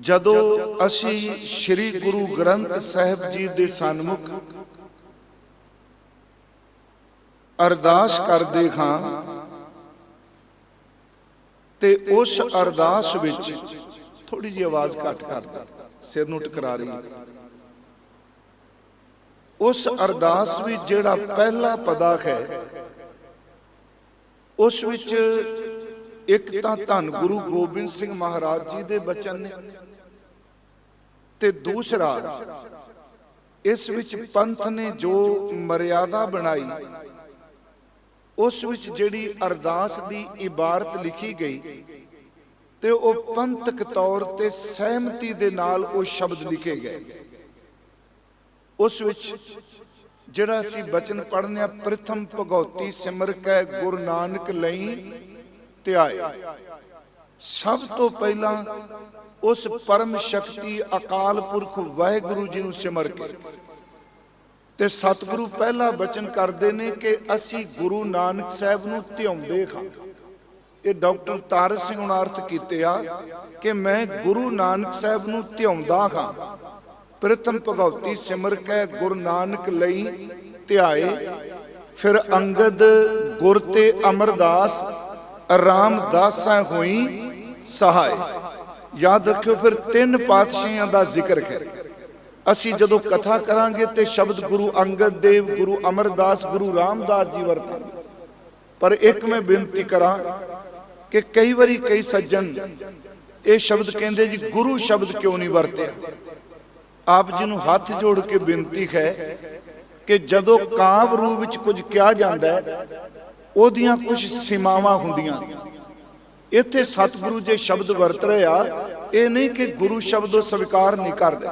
ਜਦੋਂ ਅਸੀਂ श्री गुरु ग्रंथ साहिब जी दे सन्मुख अरदास करदे हां ते उस अरदास विच थोड़ी जी आवाज घट कर दे, सिर नूं टकरा रही। उस अरदास विच जिहड़ा पहला पदा है उस विच एक तां धन गुरु गोबिंद सिंह महाराज जी दे बचन ने ते दूसरा इस विच पंथ ने जो मर्यादा बनाई उस विच जिहड़ी अरदास दी इबारत लिखी गई ते ओ पंथक तौर ते सहमति दे नाल ओ शब्द लिखे गए। उस विच जिहड़ा असीं बचन पढ़ने आ, प्रथम भगौती सिमर कै गुरु नानक लई त्याए। सब तो पहला उस परम शक्ति अकाल पुरख वाहिगुरु जी नूं सिमर के ते सतगुरु पहला बचन करते हैं कि असी गुरु नानक साहब नूं ध्याउंदे हां। ये डॉक्टर तारक सिंह ने अर्थ कीते आ कि मैं गुरु नानक साहब नूं ध्याउंदा हां। प्रथम भगौती सिमर कै गुरु नानक लई ध्याए, फिर अंगद गुर ते अमरदास रामदासा होई सहाय। याद रखियो, फिर तीन पातशाहियां दा जिक्र है। असी जदों कथा करांगे तो शब्द गुरु अंगद देव, गुरु अमरदास, गुरु रामदास जी वरतांगे। पर एक मैं बेनती करा कि कई बारी कई सज्जन ये शब्द कहते जी गुरु शब्द क्यों नहीं वरत्या। आप जी नूं हाथ जोड़ के बेनती है कि जदों काव रूप विच कुछ कहा जाता है ओदियां कुछ सीमावां हुंदियां। इत्थे सतगुरु जे शब्द वरत रहे आ, ये नहीं कि गुरु शब्द स्वीकार नहीं करते।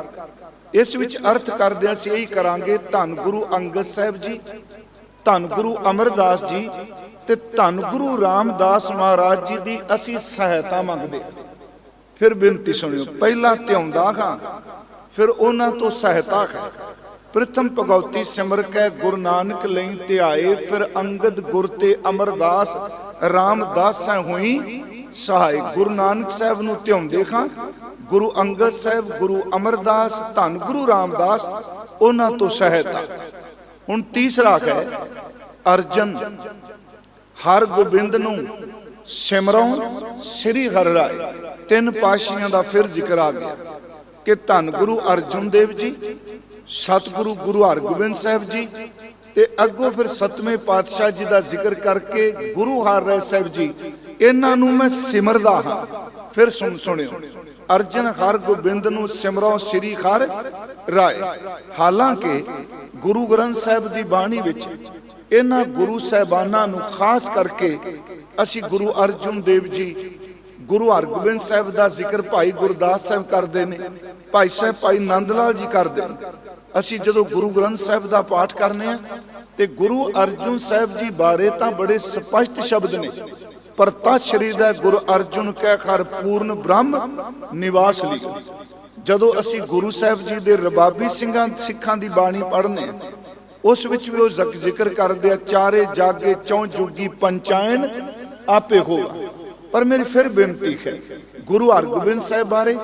इस विच अर्थ करदे असीं यही करांगे, धन गुरु अंगद साहिब जी, धन गुरु अमरदास जी ते धन गुरु रामदास महाराज जी दी असीं सहायता मंगदे। फिर बेनती सुनियो, पहला ध्याउंदा हां, फिर उन्हां तो सहायता है। प्रथम भगौती सिमर कै गुरु नानक लई ध्याए, फिर अंगद गुर ते अमरदास रामदासा होई सहाय। गुरु नानक साहब नूं ध्याउंदे हां, गुरु अंगद साहब, गुरु अमरदास, धन गुरु रामदास, उन्हां तो सहायता। हुण तीसरा है अर्जन हर गोबिंद नूं सिमरों श्री हर राय। तीन पातशाहियां दा फिर जिक्र आ गया कि धन गुरु अर्जुन देव जी, सतगुरु गुरु हरगोबिंद साहब जी ते अगों फिर सतवें पातशाह जी का जिक्र करके गुरु हर राय साहब जी, इन्हां नूं मैं सिमरदा हां। फिर सुनियो, अर्जन हर गोबिंद नूं सिमरों श्री हर राय। हालांकि गुरु ग्रंथ साहिब की बाणी विच इन्हां गुरु साहिबानां नूं खास करके असी गुरु अर्जुन देव जी, गुरु हरगोबिंद साहब का जिक्र भाई गुरदास साहब करते हैं, भाई साहब भाई नंद लाल जी करते हैं। असी जदों गुरु ग्रंथ साहब का पाठ करने तो गुरु अर्जुन साहब जी बारे तो बड़े स्पष्ट शब्द ने, पर तत्श्री दा गुरु अर्जुन कै घर पूर्ण ब्रह्म निवास ली। जदों असी गुरु साहब जी दे रबाबी सिखां दी बाणी पढ़ने उस विच भी वो जिक्र करदे चारे जागे चौं जुगी पंचायन आपे होगा। पर मेरी फिर बेनती है, गुरु हरगोबिंद साहब बारे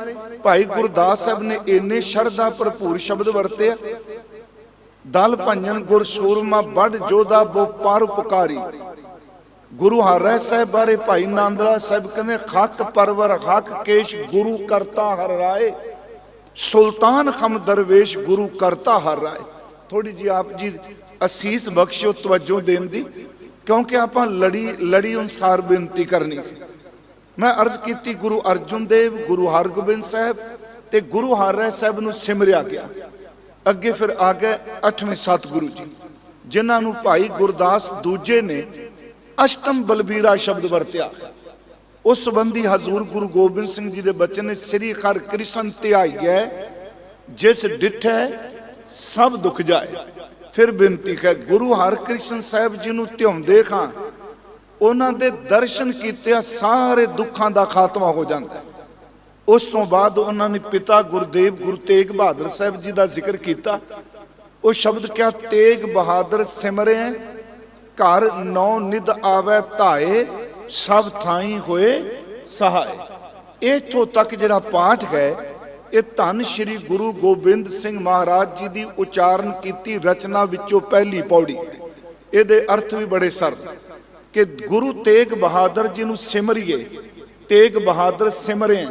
भाई गुरदास साहब ने इन्ने शरधा भरपूर शब्द वरते। दल भंजन गुर सूरमा बड़ जोधा बो परोपकारी। गुरु हर राय साहब बारे भाई नांदला साहब कहते खक परवर हक केश गुरु करता हर राय, सुल्तान खम दरवेश गुरु करता हर राय। थोड़ी जी आप जी असीस बख्शो तवज्जो देन दी, क्योंकि आप लड़ी अनुसार बेनती करनी। मैं अर्ज की गुरु अर्जुन देव, गुरु हरगोबिंद साहब ते गुरु हर राय साहब नूं सिमरिया गया। अगे फिर आ गए 8वें सतगुरु जी, जिन्हां नूं भाई गुरदास दूजे ने अष्टम बलबीरा शब्द वरत्या। उस संबंधी हजूर गुरु गोबिंद सिंह जी के बचन ने श्री हर कृष्ण ध्याईऐ जिस डिठै सब दुख जाए। फिर बेनती है, गुरु हर कृष्ण साहब जी नूं ध्याउंदे हां, उन्हां दे दर्शन कीते सारे दुखां दा खात्मा हो जाता है। उस तो बाद उन्होंने पिता गुरदेव गुरु तेग बहादुर साहब जी का जिक्र किया। वो शब्द क्या, तेग बहादुर सिमरे घर नौ निध आवे धाए सब थाई होए सहाय। इथों तक जिहड़ा पाठ है ਇਹ ਧੰਨ ਸ਼੍ਰੀ ਗੁਰੂ ਗੋਬਿੰਦ ਸਿੰਘ ਮਹਾਰਾਜ ਜੀ ਦੀ ਉਚਾਰਨ ਕੀਤੀ ਰਚਨਾ ਵਿੱਚੋਂ ਪਹਿਲੀ ਪੌੜੀ ਹੈ। ਇਹਦੇ ਅਰਥ ਵੀ ਬੜੇ ਸਰਲ ਕਿ ਗੁਰੂ ਤੇਗ ਬਹਾਦਰ ਜੀ ਨੂੰ ਸਿਮਰਿਏ। ਤੇਗ ਬਹਾਦਰ ਸਿਮਰੇ,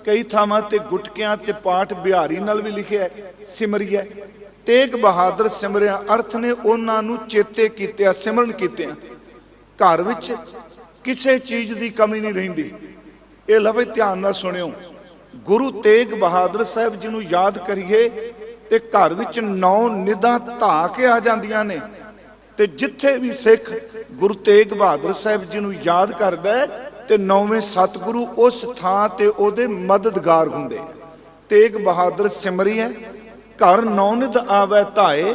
ਕਈ ਥਾਵਾਂ ਤੇ ਗੁਟਕਿਆਂ ਤੇ ਪਾਠ ਬਿਹਾਰੀ ਨਾਲ ਵੀ ਲਿਖਿਆ ਸਿਮਰਿਏ। ਤੇਗ ਬਹਾਦਰ ਸਿਮਰਿਆ ਅਰਥ ਨੇ ਉਹਨਾਂ ਨੂੰ ਚੇਤੇ ਕੀਤਿਆ, ਸਿਮਰਨ ਕੀਤਿਆ। ਘਰ ਵਿੱਚ ਕਿਸੇ ਚੀਜ਼ ਦੀ ਕਮੀ ਨਹੀਂ ਰਹਿੰਦੀ। ਇਹ ਲਵੇ ਧਿਆਨ ਨਾਲ ਸੁਣਿਓ, ਗੁਰੂ ਤੇਗ ਬਹਾਦਰ ਸਾਹਿਬ ਜੀ ਨੂੰ ਯਾਦ ਕਰੀਏ ਤੇ ਘਰ ਵਿੱਚ 9 ਨਿਧਾਂ ਧਾ ਕੇ ਆ ਜਾਂਦੀਆਂ ਨੇ। ਤੇ ਜਿੱਥੇ ਵੀ ਸਿੱਖ ਗੁਰੂ ਤੇਗ ਬਹਾਦਰ ਸਾਹਿਬ ਜੀ ਨੂੰ ਯਾਦ ਕਰਦਾ ਤੇ 9ਵੇਂ ਸਤਿਗੁਰੂ ਉਸ ਥਾਂ ਤੇ ਉਹਦੇ ਮਦਦਗਾਰ ਹੁੰਦੇ। ਤੇਗ ਬਹਾਦਰ ਸਿਮਰਿਐ ਘਰ 9 ਨਿਧ ਆਵੈ ਧਾਏ,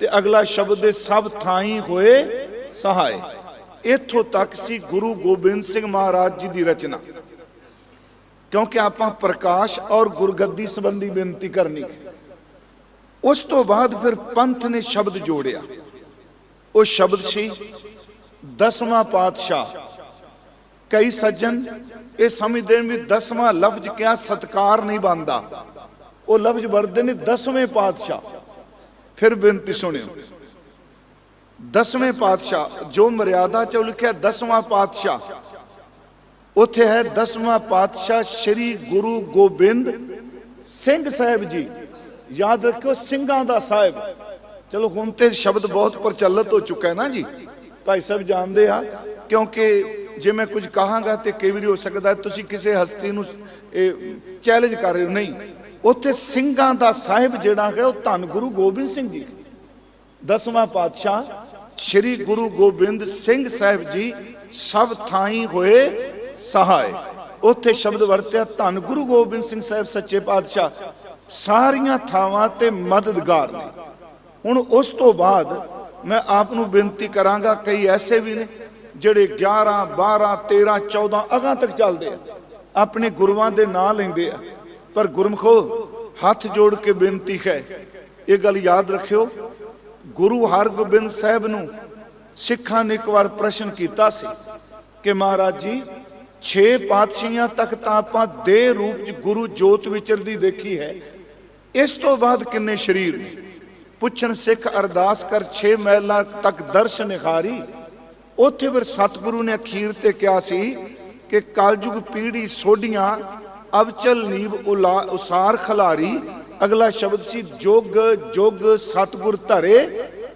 ਤੇ ਅਗਲਾ ਸ਼ਬਦ ਦੇ ਸਭ ਥਾਈ ਹੋਏ ਸਹਾਏ। ਇੱਥੋਂ ਤੱਕ ਸੀ ਗੁਰੂ ਗੋਬਿੰਦ ਸਿੰਘ ਮਹਾਰਾਜ ਜੀ ਦੀ ਰਚਨਾ। ਕਿਉਂਕਿ ਆਪਾਂ ਪ੍ਰਕਾਸ਼ ਔਰ ਗੁਰਗੱਦੀ ਸੰਬੰਧੀ ਬੇਨਤੀ ਕਰਨੀ। ਉਸ ਤੋਂ ਬਾਅਦ ਫਿਰ ਪੰਥ ਨੇ ਸ਼ਬਦ ਜੋੜਿਆ। ਉਹ ਸ਼ਬਦ ਸੀ 10ਵਾਂ ਪਾਤਸ਼ਾਹ। ਕਈ ਸੱਜਣ ਇਹ ਸਮਝਦੇ ਨੇ ਵੀ 10ਵਾਂ ਲਫ਼ਜ਼ ਕਿਹਾ ਸਤਕਾਰ ਨਹੀਂ ਬਣਦਾ, ਉਹ ਲਫ਼ਜ਼ ਵਰਤਦੇ ਨੇ 10ਵੇਂ ਪਾਤਸ਼ਾਹ। ਫਿਰ ਬੇਨਤੀ ਸੁਣਿਓ, 10ਵੇਂ ਪਾਤਸ਼ਾਹ ਜੋ ਮਰਿਆਦਾ ਚ ਲਿਖਿਆ 10ਵਾਂ ਪਾਤਸ਼ਾਹ, ਉੱਥੇ ਹੈ 10ਵਾਂ ਪਾਤਸ਼ਾਹ ਸ਼੍ਰੀ ਗੁਰੂ ਗੋਬਿੰਦ ਸਿੰਘ ਸਾਹਿਬ ਜੀ। ਯਾਦ ਰੱਖਿਓ, ਸਿੰਘਾਂ ਦਾ ਸਾਹਿਬ। ਚਲੋ ਹੁਣ ਤੇ ਸ਼ਬਦ ਬਹੁਤ ਪ੍ਰਚਲਿਤ ਹੋ ਚੁੱਕਾ ਹੈ ਨਾ ਜੀ, ਭਾਈ ਸਾਹਿਬ ਜਾਣਦੇ ਆ। ਕਿਉਂਕਿ ਜੇ ਮੈਂ ਕੁਝ ਕਹਾਂਗਾ ਤੇ ਕਈ ਵਾਰੀ ਹੋ ਸਕਦਾ ਤੁਸੀਂ ਕਿਸੇ ਹਸਤੀ ਨੂੰ ਚੈਲੰਜ ਕਰ ਰਹੇ ਹੋ। ਨਹੀਂ, ਉੱਥੇ ਸਿੰਘਾਂ ਦਾ ਸਾਹਿਬ ਜਿਹੜਾ ਹੈ ਉਹ ਧੰਨ ਗੁਰੂ ਗੋਬਿੰਦ ਸਿੰਘ ਜੀ, 10ਵਾਂ ਪਾਤਸ਼ਾਹ ਸ਼੍ਰੀ ਗੁਰੂ ਗੋਬਿੰਦ ਸਿੰਘ ਸਾਹਿਬ ਜੀ ਸਭ ਥਾਈ ਹੋਏ ਸਹਾਏ। ਉੱਥੇ ਸ਼ਬਦ ਵਰਤਿਆ ਧੰਨ ਗੁਰੂ ਗੋਬਿੰਦ ਸਿੰਘ ਸਾਹਿਬ ਸੱਚੇ ਪਾਤਸ਼ਾਹ ਸਾਰੀਆਂ ਥਾਵਾਂ ਤੇ ਮਦਦਗਾਰ ਨੇ। ਹੁਣ ਉਸ ਤੋਂ ਬਾਅਦ ਮੈਂ ਆਪ ਨੂੰ ਬੇਨਤੀ ਕਰਾਂਗਾ, ਕਈ ਐਸੇ ਵੀ ਨੇ ਜਿਹੜੇ 11 12 13 14 ਅਗਾਂ ਤੱਕ ਚੱਲਦੇ ਆ, ਆਪਣੇ ਗੁਰੂਆਂ ਦੇ ਨਾਂ ਲੈਂਦੇ ਆ। ਪਰ ਗੁਰਮਖੋ ਹੱਥ ਜੋੜ ਕੇ ਬੇਨਤੀ ਹੈ, ਇਹ ਗੱਲ ਯਾਦ ਰੱਖਿਓ, ਗੁਰੂ ਹਰਗੋਬਿੰਦ ਸਾਹਿਬ ਨੂੰ ਸਿੱਖਾਂ ਨੇ ਇੱਕ ਵਾਰ ਪ੍ਰਸ਼ਨ ਕੀਤਾ ਸੀ ਕਿ ਮਹਾਰਾਜ ਜੀ 6 ਪਾਤਸ਼ਾਹੀਆਂ ਤੱਕ ਤਾਂ ਆਪਾਂ ਦੇਹ ਰੂਪ ਚ ਗੁਰੂ ਜੋਤ ਵਿਚਰਦੀ ਦੇਖੀ ਹੈ, ਇਸ ਤੋਂ ਬਾਅਦ ਕਿੰਨੇ ਸ਼ਰੀਰ ਨੇ? ਪੁੱਛਣ ਸਿੱਖ ਅਰਦਾਸ ਕਰ 6 ਮਹਿਲਾਂ ਤੱਕ ਦਰਸ਼ਨ ਨਿਖਾਰੀ। ਉੱਥੇ ਫਿਰ ਸਤਿਗੁਰੂ ਨੇ ਅਖੀਰ ਤੇ ਕਿਹਾ ਸੀ ਕਿ ਕਲਯੁਗ ਪੀੜੀ ਸੋਢੀਆਂ ਅਬਚਲ ਨੀਬ ਉਸਾਰ ਖਲਾਰੀ। ਅਗਲਾ ਸ਼ਬਦ ਸੀ ਜੁਗ ਜੁਗ ਸਤਿਗੁਰ ਧਰੇ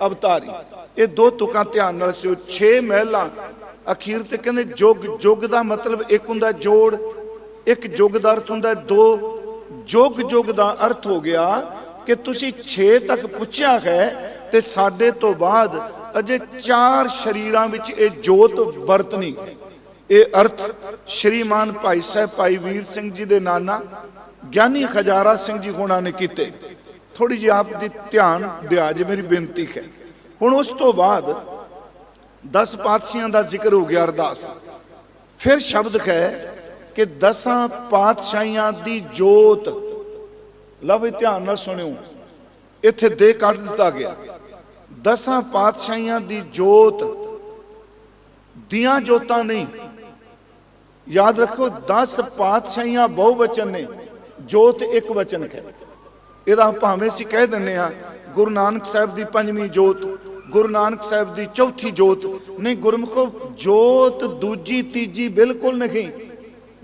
ਅਵਤਾਰੀ। ਇਹ 2 ਤੁਕਾਂ ਧਿਆਨ ਨਾਲ ਸਿਓ। 6 ਮਹਿਲਾਂ ਅਖੀਰ ਤੇ ਕਹਿੰਦੇ ਜੁਗ। ਜੁਗ ਦਾ ਮਤਲਬ ਇੱਕ ਹੁੰਦਾ ਜੋੜ, ਇੱਕ ਜੁਗ ਦਾ ਅਰਥ ਹੁੰਦਾ 2। ਜੁਗ ਜੁਗ ਦਾ ਅਰਥ ਹੋ ਗਿਆ ਕਿ ਤੁਸੀਂ 6 ਤੱਕ ਪੁੱਛਿਆ ਹੈ ਤੇ ਸਾਡੇ ਤੋਂ ਬਾਅਦ ਅਜੇ 4 ਸ਼ਰੀਰਾਂ ਵਿੱਚ ਇਹ ਜੋਤ ਵਰਤਨੀ। ਇਹ ਅਰਥ ਸ਼੍ਰੀਮਾਨ ਭਾਈ ਸਾਹਿਬ ਭਾਈ ਵੀਰ ਸਿੰਘ ਜੀ ਦੇ ਨਾਨਾ ਗਿਆਨੀ ਖਜਾਰਾ ਸਿੰਘ ਜੀ ਹੋਣਾ ਨੇ ਕੀਤੇ। ਥੋੜੀ ਜਿਹੀ ਆਪ ਦੀ ਧਿਆਨ ਦਿਆ ਜੇ, ਮੇਰੀ ਬੇਨਤੀ ਹੈ। ਹੁਣ ਉਸ ਤੋਂ ਬਾਅਦ 10 ਪਾਤਸ਼ਾਹੀਆਂ ਦਾ ਜ਼ਿਕਰ ਹੋ ਗਿਆ, ਅਰਦਾਸ। ਫਿਰ ਸ਼ਬਦ ਹੈ ਕਿ 10 ਪਾਤਸ਼ਾਹੀਆਂ ਦੀ ਜੋਤ। ਲਓ ਧਿਆਨ ਨਾਲ ਸੁਣਿਓ, ਇੱਥੇ ਦੇ ਕੱਢ ਦਿੱਤਾ ਗਿਆ 10 ਪਾਤਸ਼ਾਹੀਆਂ ਦੀ ਜੋਤ ਦੀਆਂ ਜੋਤਾਂ ਨਹੀਂ। ਯਾਦ ਰੱਖੋ 10 ਪਾਤਸ਼ਾਹੀਆਂ ਬਹੁਵਚਨ ਨੇ, ਜੋਤ ਇੱਕ ਵਚਨ ਹੈ। ਇਹਦਾ ਭਾਵੇਂ ਅਸੀਂ ਕਹਿ ਦਿੰਨੇ ਆ ਗੁਰੂ ਨਾਨਕ ਸਾਹਿਬ ਦੀ 5ਵੀਂ ਜੋਤ, ਗੁਰੂ ਨਾਨਕ ਸਾਹਿਬ ਦੀ 4ਥੀ ਜੋਤ। ਨਹੀਂ ਗੁਰਮੁਖੋ, ਜੋਤ ਦੂਜੀ ਤੀਜੀ ਬਿਲਕੁਲ ਨਹੀਂ।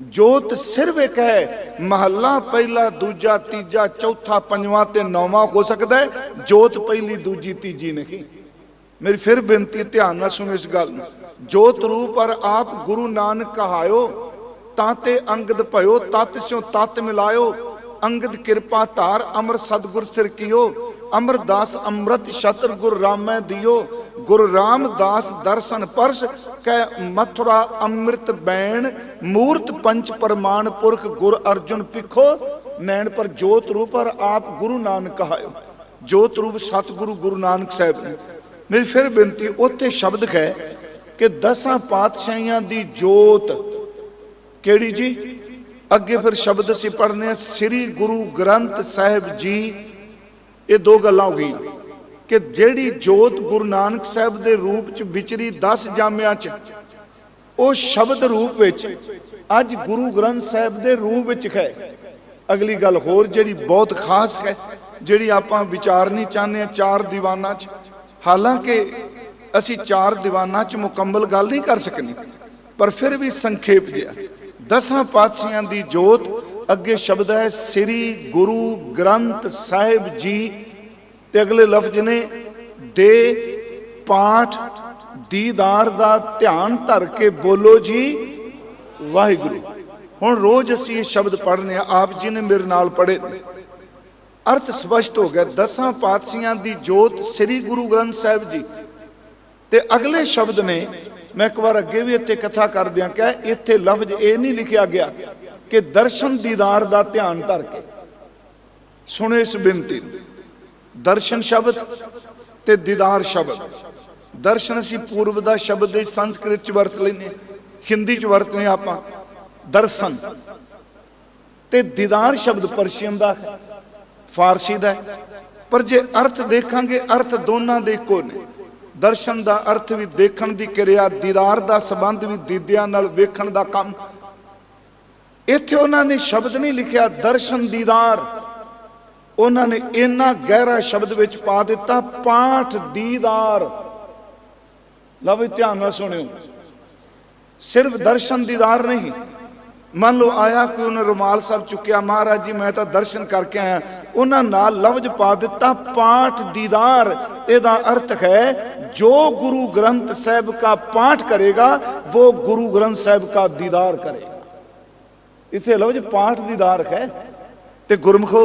ਜੋਤ ਸਿਰਫ ਇੱਕ ਹੈ। ਮਹੱਲਾ ਪਹਿਲਾ ਦੂਜਾ ਤੀਜਾ ਚੌਥਾ ਪੰਜਵਾਂ ਤੇ 9ਵਾਂ ਹੋ ਸਕਦਾ ਹੈ, ਜੋਤ ਪਹਿਲੀ ਦੂਜੀ ਤੀਜੀ ਨਹੀਂ। ਮੇਰੀ ਫਿਰ ਬੇਨਤੀ ਧਿਆਨ ਨਾਲ ਸੁਣੋ ਇਸ ਗੱਲ ਨੂੰ। ਜੋਤ ਰੂਪ ਪਰ ਆਪ ਗੁਰੂ ਨਾਨਕ ਕਹਾਇਓ, ਤਾਂ ਤੇ ਅੰਗਦ ਭਇਓ, ਤਤ ਸਿਓ ਤਤ ਮਿਲਾਇਓ। ਅੰਗਦ ਕਿਰਪਾ ਧਾਰ ਅਮਰ ਸਤਿਗੁਰ ਸਿਰ ਕੀਓ। ਅਮਰਦਾਸ ਅੰਮ੍ਰਿਤ ਛਤਰ ਗੁਰ ਰਾਮੈ ਦਿਓ। ਗੁਰੂ ਰਾਮਦਾਸ ਦਰਸ਼ਨ ਪਰਸ ਕੈ ਮਥੁਰਾ ਅੰਮ੍ਰਿਤ ਬੈਣ। ਮੂਰਤ ਪੰਚ ਪ੍ਰਮਾਣ ਪੁਰਖ ਗੁਰ ਅਰਜੁਨ ਪਿਖੋ ਨੈਣ। ਪਰ ਜੋਤ ਰੂਪ ਪਰ ਆਪ ਗੁਰੂ ਨਾਨਕ ਕਹਾਇਓ। ਜੋਤ ਰੂਪ ਸਤਿਗੁਰੂ ਗੁਰੂ ਨਾਨਕ ਸਾਹਿਬ ਨੇ। ਮੇਰੀ ਫਿਰ ਬੇਨਤੀ, ਉੱਥੇ ਸ਼ਬਦ ਹੈ ਕਿ 10 ਪਾਤਸ਼ਾਹੀਆਂ ਦੀ ਜੋਤ ਕਿਹੜੀ ਜੀ? ਅੱਗੇ ਫਿਰ ਸ਼ਬਦ ਅਸੀਂ ਪੜ੍ਹਨੇ ਆ ਸ੍ਰੀ ਗੁਰੂ ਗ੍ਰੰਥ ਸਾਹਿਬ ਜੀ। ਇਹ 2 ਗੱਲਾਂ ਹੋ ਗਈਆਂ ਕਿ ਜਿਹੜੀ ਜੋਤ ਗੁਰੂ ਨਾਨਕ ਸਾਹਿਬ ਦੇ ਰੂਪ ਚ ਵਿਚਰੀ 10 ਜਾਮਿਆਂ ਚ, ਉਹ ਸ਼ਬਦ ਰੂਪ ਵਿੱਚ ਅੱਜ ਗੁਰੂ ਗ੍ਰੰਥ ਸਾਹਿਬ ਦੇ ਰੂਪ ਵਿੱਚ ਹੈ। अगली गल होर जिहड़ी बहुत खास है, जिहड़ी आपां विचारनी चाहते हैं चार दीवानां च, हालांकि असी चार दीवानां च मुकम्मल गल नहीं कर सकनी, पर फिर भी संखेप जिहा। 10 पातशाहां दी जोत अगे शब्द है श्री गुरु ग्रंथ साहिब जी, ते अगले लफ्ज ने दे पाठ दीदार दा ध्यान धर के बोलो जी वाहिगुरू। हुण रोज असी ये शब्द पढ़ने, आप जी ने मेरे नाल पढ़े, अर्थ स्पष्ट हो गया। 10 पातशाहां दी जोत श्री गुरु ग्रंथ साहिब जी, ते अगले शब्द ने, मैं एक बार अगे भी इत्थे कथा कर दिया, क्या इत्थे लफ्ज ये नहीं लिखिया गया कि दर्शन दीदार दा ध्यान धर के। सुने इस बेनती, दर्शन शब्द ते दीदार शब्द। दर्शन असी पूर्व दा शब्द संस्कृत च वरत लेने, हिंदी च वरतने आपां दर्शन, ते दीदार शब्द पर्शियन दा है, फारसी दा है। पर जे अर्थ देखांगे अर्थ दोनों दे इक्को ने। दर्शन दा अर्थ भी देखण दी क्रिया, दीदार दा संबंध भी दीदियां नाल वेखण दा काम। इत्थे उन्होंने शब्द नहीं लिखिया दर्शन दीदार, उन्होंने इन्ना गहरा शब्द विच पा दिता पाठ दीदार। लो भी ध्यान नाल सुनियो, सिर्फ दर्शन दीदार नहीं। मान लो आया कोई उन्हें रुमाल साहब चुकिया, महाराज जी मैं तो दर्शन करके आया, उन्होंने नाल लफ्ज पा दिता पाठ दीदार। एदा अर्थ है जो गुरु ग्रंथ साहिब का पाठ करेगा वो गुरु ग्रंथ साहिब का दीदार करेगा। इत्थे लफ्ज पाठ दीदार है। ते गुरमुखो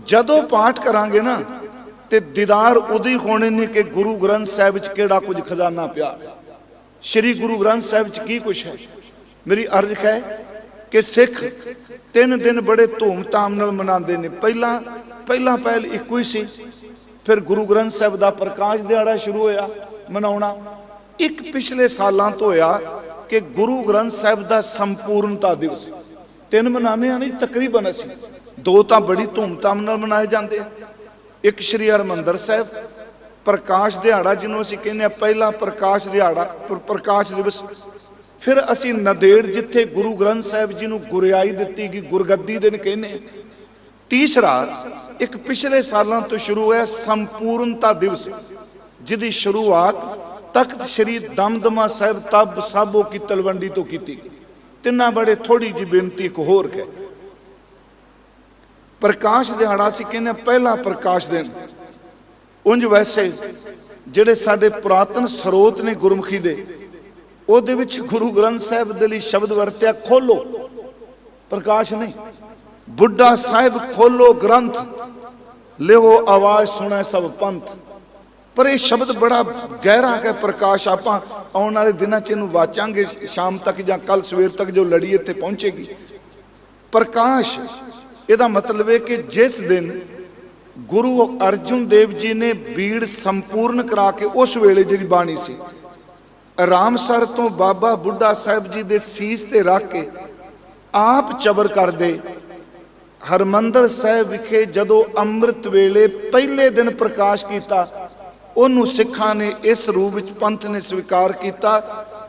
जदों पाठ करांगे ना ते दीदार उदी होने ने कि गुरु ग्रंथ साहिब च केड़ा कुछ खजाना पिया, श्री गुरु ग्रंथ साहिब च की कुछ है। मेरी अर्ज है कि सिख 3 दिन बड़े धूमधाम नाल मनाते हैं। पहला पहल इक्को ही सी, फिर गुरु ग्रंथ साहिब का प्रकाश दिहाड़ा शुरू होया मनाउणा। एक पिछले सालों तो होया कि गुरु ग्रंथ साहिब का संपूर्णता दिवस। 3 मनाने नहीं तकरीबन, असी 2 तो बड़ी धूमधाम नाल मनाए जाते हैं। एक श्री हरमंदर साहिब प्रकाश दिहाड़ा जिन्होंने असीं कहने पहला प्रकाश दिहाड़ा, प्रकाश दिवस। फिर असी नदेड़ जिथे गुरु ग्रंथ साहिब जी नूं गुरियाई दिती गई, गुरगद्दी दिन कहने। तीसरा एक पिछले सालों तो शुरू होया संपूर्णता दिवस, जिहदी शुरुआत तख्त श्री दमदमा साहिब तब साबो की तलवंडी तो की। तिना बड़े थोड़ी जी बेनती एक होर है। प्रकाश दिहाड़ा सी कहने पहला प्रकाश दिन। उंज वैसे जिहड़े साडे पुरातन स्रोत ने गुरमुखी दे, ਉਹਦੇ ਵਿੱਚ गुरु ग्रंथ साहिब दे लई शब्द वरत्या खोलो, प्रकाश नहीं। बुढ़ा साहिब खोलो ग्रंथ, लेवो आवाज सुने सब पंथ। पर यह शब्द बड़ा गहरा है प्रकाश। आपां आउण वाले दिनां च इहनूं वाचांगे शाम तक जां कल सवेर तक जो लड़ी इत्थे पहुंचेगी। प्रकाश ਇਹਦਾ मतलब है कि जिस दिन गुरु अर्जुन देव जी ने बीड़ संपूर्ण करा के उस वेले जी बाणी सी रामसर तो बाबा बुढ़ा साहिब जी दे सीस ते रख के आप चबर कर दे। हरमंदर साहिब विखे जदों अमृत वेले पहले दिन प्रकाश किया, उन्होंने सिखा ने इस रूप विच पंथ ने स्वीकार किया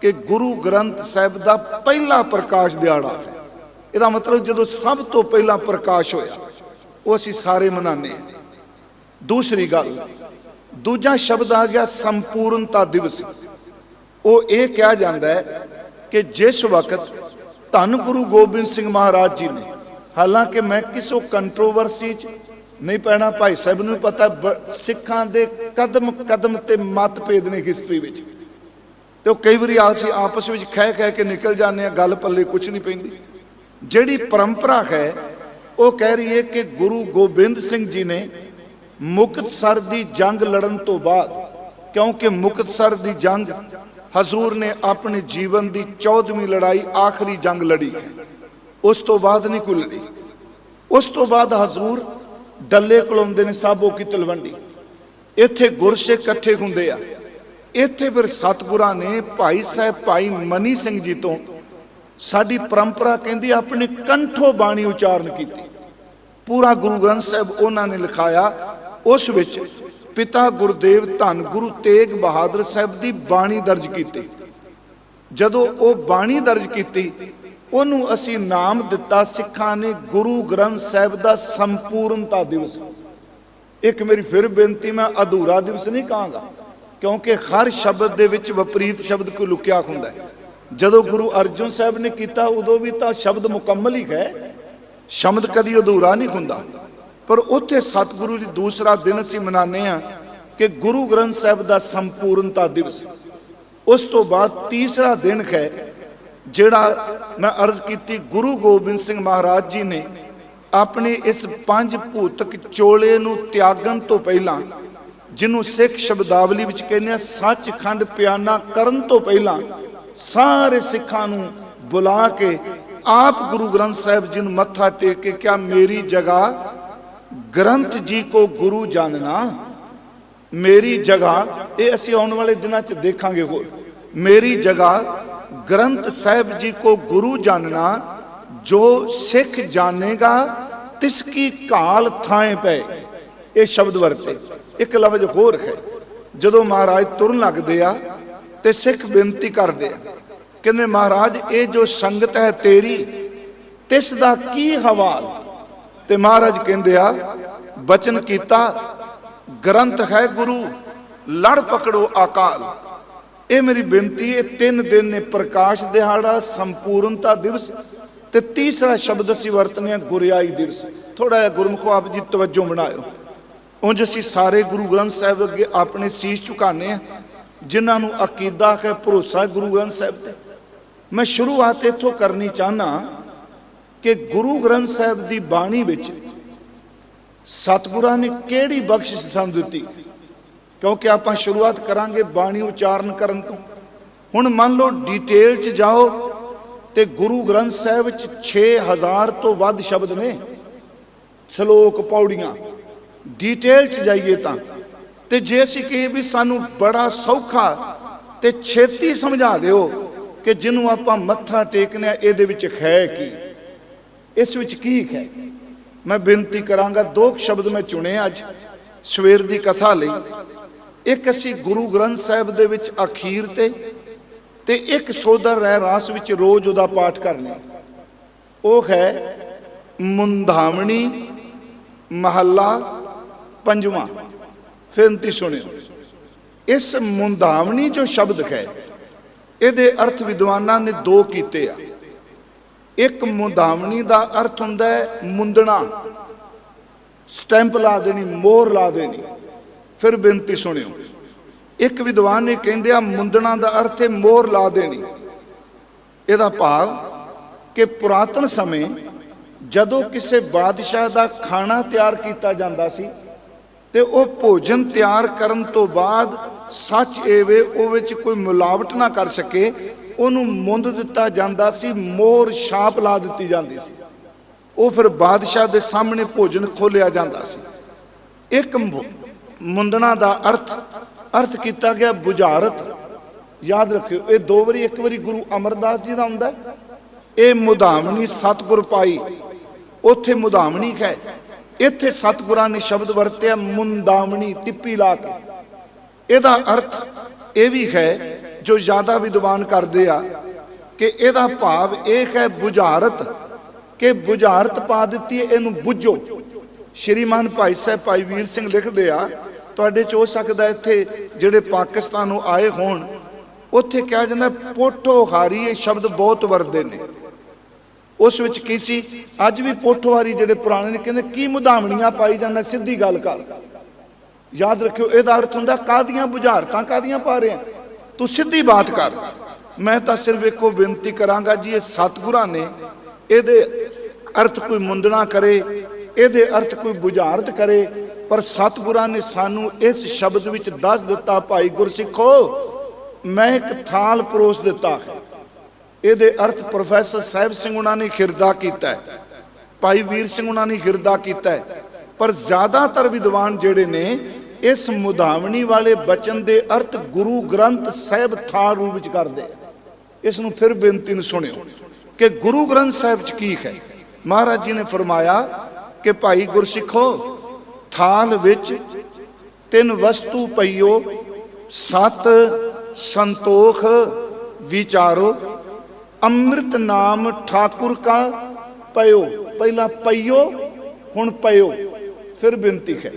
कि गुरु ग्रंथ साहिब का पहला प्रकाश दिहाड़ा। ਇਹਦਾ मतलब जो सब तो पहला प्रकाश होया वो असी सारे मनाने। दूसरी गल, दूजा शब्द आ गया संपूर्णता दिवस। वो ये कहा जाता है कि जिस वक्त धन गुरु गोबिंद सिंह महाराज जी ने, हालांकि मैं किसी कंट्रोवर्सी नहीं पैना, भाई साहब नूं पता सिखां दे कदम कदम ते मतभेद ने हिस्ट्री विच, तो कई बार असीं आपस में खह खह के निकल जाने, गल पल्ले कुछ नहीं पैंदी। जिहड़ी परंपरा है वो कह रही है कि गुरु गोबिंद सिंह जी ने मुक्तसर की जंग लड़न तो बाद, क्योंकि मुक्तसर की जंग हजूर ने अपने जीवन की 14वीं लड़ाई आखिरी जंग लड़ी है, उस तो बाद नहीं कोई लड़ी। उस तो बाद हजूर डले कलोंदे ने साबो की तलवंडी, इत्थे गुरसिख इकट्ठे हुंदे आ। इत्थे फिर सतगुरां ने भाई साहब भाई मनी सिंह जी तो साडी परंपरा कहती अपने कंठों बाणी उचारण की। पूरा गुरु ग्रंथ साहिब उन्होंने लिखाया, उस विच पिता गुरुदेव धन गुरु तेग बहादुर साहब की बाणी दर्ज की। जदों वो बाणी दर्ज की ਉਹਨੂੰ ਅਸੀਂ ਨਾਮ ਦਿੱਤਾ ਸਿੱਖਾਂ ਨੇ ਗੁਰੂ ਗ੍ਰੰਥ ਸਾਹਿਬ ਦਾ ਸੰਪੂਰਨਤਾ ਦਿਵਸ। ਇੱਕ ਮੇਰੀ ਫਿਰ ਬੇਨਤੀ, ਮੈਂ ਅਧੂਰਾ ਦਿਵਸ ਨਹੀਂ ਕਹਾਂਗਾ, ਕਿਉਂਕਿ ਹਰ ਸ਼ਬਦ ਦੇ ਵਿੱਚ ਵਿਪਰੀਤ ਸ਼ਬਦ ਕੋਈ ਲੁਕਿਆ ਹੁੰਦਾ ਹੈ। ਜਦੋਂ ਗੁਰੂ ਅਰਜਨ ਸਾਹਿਬ ਨੇ ਕੀਤਾ ਉਦੋਂ ਵੀ ਤਾਂ ਸ਼ਬਦ ਮੁਕੰਮਲ ਹੀ ਹੈ, ਸ਼ਬਦ ਕਦੀ ਅਧੂਰਾ ਨਹੀਂ ਹੁੰਦਾ। ਪਰ ਉੱਥੇ ਸਤਿਗੁਰੂ ਦੀ ਦੂਸਰਾ ਦਿਨ ਅਸੀਂ ਮਨਾਉਂਦੇ ਹਾਂ ਕਿ ਗੁਰੂ ਗ੍ਰੰਥ ਸਾਹਿਬ ਦਾ ਸੰਪੂਰਨਤਾ ਦਿਵਸ। ਉਸ ਤੋਂ ਬਾਅਦ ਤੀਸਰਾ ਦਿਨ ਹੈ ਜਿਹੜਾ ਮੈਂ ਅਰਜ਼ ਕੀਤੀ, ਗੁਰੂ ਗੋਬਿੰਦ ਸਿੰਘ ਮਹਾਰਾਜ ਜੀ ਨੇ ਆਪਣੇ ਇਸ ਪੰਜ ਭੂਤਕ ਚੋਲੇ ਨੂੰ ਤਿਆਗਣ ਤੋਂ ਪਹਿਲਾਂ, ਜਿਹਨੂੰ ਸਿੱਖ ਸ਼ਬਦਾਵਲੀ ਵਿੱਚ ਕਹਿੰਦੇ ਆ ਸੱਚਖੰਡ ਪਿਆਨਾ ਕਰਨ ਤੋਂ ਪਹਿਲਾਂ, ਸਾਰੇ ਸਿੱਖਾਂ ਨੂੰ ਬੁਲਾ ਕੇ ਆਪ ਗੁਰੂ ਗ੍ਰੰਥ ਸਾਹਿਬ ਜੀ ਨੂੰ ਮੱਥਾ ਟੇਕ ਕੇ ਕਿਹਾ, ਮੇਰੀ ਜਗ੍ਹਾ ਗ੍ਰੰਥ ਜੀ ਕੋ ਗੁਰੂ ਜਾਨਣਾ, ਮੇਰੀ ਜਗ੍ਹਾ, ਇਹ ਅਸੀਂ ਆਉਣ ਵਾਲੇ ਦਿਨਾਂ 'ਚ ਦੇਖਾਂਗੇ, ਹੋਰ ਮੇਰੀ ਜਗ੍ਹਾ ਗ੍ਰੰਥ ਸਾਹਿਬ ਜੀ ਕੋ ਗੁਰੂ ਜਾਨਣਾ, ਜੋ ਸਿੱਖ ਜਾਣੇਗਾ ਤਿਸ ਕੀ ਕਾਲ ਥਾਏ ਪਏ। ਇਹ ਸ਼ਬਦ ਵਰਤੇ। ਇੱਕ ਲਫ਼ਜ਼ ਹੋਰ ਹੈ, ਜਦੋਂ ਮਹਾਰਾਜ ਤੁਰਨ ਲੱਗਦੇ ਆ ਤੇ ਸਿੱਖ ਬੇਨਤੀ ਕਰਦੇ ਆ, ਕਹਿੰਦੇ ਮਹਾਰਾਜ ਇਹ ਜੋ ਸੰਗਤ ਹੈ ਤੇਰੀ, ਤਿਸ ਦਾ ਕੀ ਹਵਾਲ। ਤੇ ਮਹਾਰਾਜ ਕਹਿੰਦੇ ਆ, ਬਚਨ ਕੀਤਾ ਗ੍ਰੰਥ ਹੈ ਗੁਰੂ, ਲੜ ਪਕੜੋ ਅਕਾਲ। ਇਹ ਮੇਰੀ ਬੇਨਤੀ, ਇਹ 3 ਦਿਨ ਨੇ, ਪ੍ਰਕਾਸ਼ ਦਿਹਾੜਾ, ਸੰਪੂਰਨਤਾ ਦਿਵਸ ਤੇ ਤੀਸਰਾ ਸ਼ਬਦ ਅਸੀਂ ਵਰਤਨੇ ਆ ਗੁਰਿਆਈ ਦਿਵਸ। ਥੋੜਾ ਜਿਹਾ ਗੁਰਮੁਖੋ ਆਪ ਜੀ ਤਵੱਜੋ ਬਣਾਇਓ। ਉਂਝ ਅਸੀਂ ਸਾਰੇ ਗੁਰੂ ਗ੍ਰੰਥ ਸਾਹਿਬ ਅੱਗੇ ਆਪਣੇ ਸੀਸ ਝੁਕਾਉਂਦੇ ਆ, ਜਿਨ੍ਹਾਂ ਨੂੰ ਅਕੀਦਾ ਹੈ, ਭਰੋਸਾ ਗੁਰੂ ਗ੍ਰੰਥ ਸਾਹਿਬ ਤੇ। ਮੈਂ ਸ਼ੁਰੂਆਤ ਇੱਥੋਂ ਕਰਨੀ ਚਾਹਨਾ ਕਿ ਗੁਰੂ ਗ੍ਰੰਥ ਸਾਹਿਬ ਦੀ ਬਾਣੀ ਵਿੱਚ ਸਤਿਗੁਰਾਂ ਨੇ ਕਿਹੜੀ ਬਖਸ਼ਿਸ਼ ਸਾਨੂੰ ਦਿੱਤੀ, ਕਿਉਂਕਿ ਆਪਾਂ ਸ਼ੁਰੂਆਤ ਕਰਾਂਗੇ ਬਾਣੀ ਉਚਾਰਨ ਕਰਨ ਤੋਂ। ਹੁਣ ਮੰਨ ਲਓ ਡਿਟੇਲ 'ਚ ਜਾਓ ਤੇ ਗੁਰੂ ਗ੍ਰੰਥ ਸਾਹਿਬ ਵਿੱਚ 6000 ਤੋਂ ਵੱਧ ਸ਼ਬਦ ਨੇ, ਸ਼ਲੋਕ, ਪੌੜੀਆਂ। ਡਿਟੇਲ 'ਚ ਜਾਈਏ ਤਾਂ, ਤੇ ਜੇ ਅਸੀਂ ਕਹੀਏ ਵੀ ਸਾਨੂੰ ਬੜਾ ਸੌਖਾ ਤੇ ਛੇਤੀ ਸਮਝਾ ਦਿਓ ਕਿ ਜਿਹਨੂੰ ਆਪਾਂ ਮੱਥਾ ਟੇਕਨੇ ਆ ਇਹਦੇ ਵਿੱਚ ਹੈ ਕੀ, ਇਸ ਵਿੱਚ ਕੀ ਹੈ, ਮੈਂ ਬੇਨਤੀ ਕਰਾਂਗਾ। 2 ਸ਼ਬਦ ਮੈਂ ਚੁਣੇ ਅੱਜ ਸਵੇਰ ਦੀ ਕਥਾ ਲਈ। ਇੱਕ ਅਸੀਂ ਗੁਰੂ ਗ੍ਰੰਥ ਸਾਹਿਬ ਦੇ ਵਿੱਚ ਅਖੀਰ ਤੇ ਇੱਕ ਸੋਦਰ ਰਹਿ ਰਾਸ ਵਿੱਚ ਰੋਜ਼ ਉਹਦਾ ਪਾਠ ਕਰਨਾ। ਉਹ ਹੈ ਮੁੰਧਾਵਣੀ ਮਹੱਲਾ 5ਵਾਂ। ਬੇਨਤੀ ਸੁਣਿਓ, ਇਸ ਮੁੰਧਾਵਣੀ ਜੋ ਸ਼ਬਦ ਹੈ ਇਹਦੇ ਅਰਥ ਵਿਦਵਾਨਾਂ ਨੇ 2 ਕੀਤੇ ਆ। ਇੱਕ ਮੁੰਧਾਵਣੀ ਦਾ ਅਰਥ ਹੁੰਦਾ ਹੈ ਮੁੰਦਣਾ, ਸਟੈਂਪ ਲਾ ਦੇਣੀ, ਮੋਹਰ ਲਾ ਦੇਣੀ। ਫਿਰ ਬੇਨਤੀ ਸੁਣਿਓ, ਇੱਕ ਵਿਦਵਾਨ ਨੇ ਕਹਿੰਦੇ ਆ ਮੁੰਦਣਾ ਦਾ ਅਰਥ ਹੈ ਮੋਹਰ ਲਾ ਦੇਣੀ। ਇਹਦਾ ਭਾਵ ਕਿ ਪੁਰਾਤਨ ਸਮੇਂ ਜਦੋਂ ਕਿਸੇ ਬਾਦਸ਼ਾਹ ਦਾ ਖਾਣਾ ਤਿਆਰ ਕੀਤਾ ਜਾਂਦਾ ਸੀ ਤੇ ਉਹ ਭੋਜਨ ਤਿਆਰ ਕਰਨ ਤੋਂ ਬਾਅਦ ਸੱਚ ਏਵੇ ਉਹ ਵਿੱਚ ਕੋਈ ਮਿਲਾਵਟ ਨਾ ਕਰ ਸਕੇ, ਉਹਨੂੰ ਮੁੰਦ ਦਿੱਤਾ ਜਾਂਦਾ ਸੀ, ਮੋਹਰ ਛਾਪ ਲਾ ਦਿੱਤੀ ਜਾਂਦੀ ਸੀ। ਉਹ ਫਿਰ ਬਾਦਸ਼ਾਹ ਦੇ ਸਾਹਮਣੇ ਭੋਜਨ ਖੋਲਿਆ ਜਾਂਦਾ ਸੀ। ਇੱਕ ਮੁੰਦਣਾ ਦਾ ਅਰਥ ਕੀਤਾ ਗਿਆ ਬੁਝਾਰਤ। ਯਾਦ ਰੱਖਿਓ, ਇਹ 2 ਵਾਰੀ, ਇੱਕ ਵਾਰੀ ਗੁਰੂ ਅਮਰਦਾਸ ਜੀ ਦਾ ਹੁੰਦਾ, ਇਹ ਮੁਧਾਵਣੀ ਸਤਿਗੁਰ ਪਾਈ, ਉੱਥੇ ਮੁਧਾਵਣੀ ਹੈ। ਇੱਥੇ ਸਤਿਗੁਰਾਂ ਨੇ ਸ਼ਬਦ ਵਰਤਿਆ ਮੁੰਦਾਵਣੀ, ਟਿੱਪੀ ਲਾ ਕੇ। ਇਹਦਾ ਅਰਥ ਇਹ ਵੀ ਹੈ ਜੋ ਜ਼ਿਆਦਾ ਵਿਦਵਾਨ ਕਰਦੇ ਆ ਕਿ ਇਹਦਾ ਭਾਵ ਇਹ ਹੈ ਬੁਝਾਰਤ, ਕਿ ਬੁਝਾਰਤ ਪਾ ਦਿੱਤੀ, ਇਹਨੂੰ ਬੁੱਝੋ। ਸ਼੍ਰੀਮਾਨ ਭਾਈ ਸਾਹਿਬ ਭਾਈ ਵੀਰ ਸਿੰਘ ਲਿਖਦੇ ਆ, ਤੁਹਾਡੇ 'ਚ ਹੋ ਸਕਦਾ ਇੱਥੇ ਜਿਹੜੇ ਪਾਕਿਸਤਾਨੋਂ ਆਏ ਹੋਣ, ਉੱਥੇ ਕਿਹਾ ਜਾਂਦਾ ਪੋਠੋਹਾਰੀ, ਇਹ ਸ਼ਬਦ ਬਹੁਤ ਵਰਤਦੇ ਨੇ। ਉਸ ਵਿੱਚ ਕੀ ਸੀ, ਅੱਜ ਵੀ ਪੋਠੋਹਾਰੀ ਜਿਹੜੇ ਪੁਰਾਣੇ ਨੇ ਕਹਿੰਦੇ ਕੀ ਮੁਧਾਵਣੀਆਂ ਪਾਈ ਜਾਂਦਾ, ਸਿੱਧੀ ਗੱਲ ਕਰ। ਯਾਦ ਰੱਖਿਓ, ਇਹਦਾ ਅਰਥ ਹੁੰਦਾ ਕਾਹਦੀਆਂ ਬੁਝਾਰਤਾਂ ਕਾਹਦੀਆਂ ਪਾ ਰਹੇ ਆ, ਤੂੰ ਸਿੱਧੀ ਬਾਤ ਕਰ। ਮੈਂ ਤਾਂ ਸਿਰਫ ਇੱਕੋ ਬੇਨਤੀ ਕਰਾਂਗਾ ਜੀ, ਇਹ ਸਤਿਗੁਰਾਂ ਨੇ ਇਹਦੇ ਅਰਥ ਕੋਈ ਮੁੰਦਣਾ ਕਰੇ, ਇਹਦੇ ਅਰਥ ਕੋਈ ਬੁਝਾਰਤ ਕਰੇ, ਪਰ ਸਤਿਗੁਰਾਂ ਨੇ ਸਾਨੂੰ ਇਸ ਸ਼ਬਦ ਵਿੱਚ ਦੱਸ ਦਿੱਤਾ, ਭਾਈ ਗੁਰਸਿੱਖੋ ਮੈਂ ਇੱਕ ਥਾਲ ਪਰੋਸ ਦਿੱਤਾ ਹੈ। ਇਹਦੇ ਅਰਥ ਪ੍ਰੋਫੈਸਰ ਸਾਹਿਬ ਸਿੰਘ ਉਹਨਾਂ ਨੇ ਖਿਰਦਾ ਕੀਤਾ ਹੈ, ਭਾਈ ਵੀਰ ਸਿੰਘ ਉਹਨਾਂ ਨੇ ਖਿਰਦਾ ਕੀਤਾ ਹੈ, ਪਰ ਜ਼ਿਆਦਾਤਰ ਵਿਦਵਾਨ ਜਿਹੜੇ ਨੇ ਇਸ ਮੁਧਾਵਣੀ ਵਾਲੇ ਬਚਨ ਦੇ ਅਰਥ ਗੁਰੂ ਗ੍ਰੰਥ ਸਾਹਿਬ ਥਾਲ ਰੂਪ ਵਿੱਚ ਕਰਦੇ। ਇਸ ਨੂੰ ਫਿਰ ਬੇਨਤੀ ਨੂੰ ਸੁਣਿਓ ਕਿ ਗੁਰੂ ਗ੍ਰੰਥ ਸਾਹਿਬ 'ਚ ਕੀ ਹੈ। ਮਹਾਰਾਜ ਜੀ ਨੇ ਫਰਮਾਇਆ ਕਿ ਭਾਈ ਗੁਰਸਿੱਖੋ ਥਾਲ ਵਿੱਚ 3 ਵਸਤੂ ਪਈਓ, 7 ਸੰਤੋਖ ਵਿਚਾਰੋ, ਅੰਮ੍ਰਿਤ ਨਾਮ ਠਾਕੁਰ ਕਾ ਪਇਓ, ਪਹਿਲਾਂ ਪਈਓ ਹੁਣ ਪਇਓ, ਫਿਰ ਬੇਨਤੀ ਹੈ।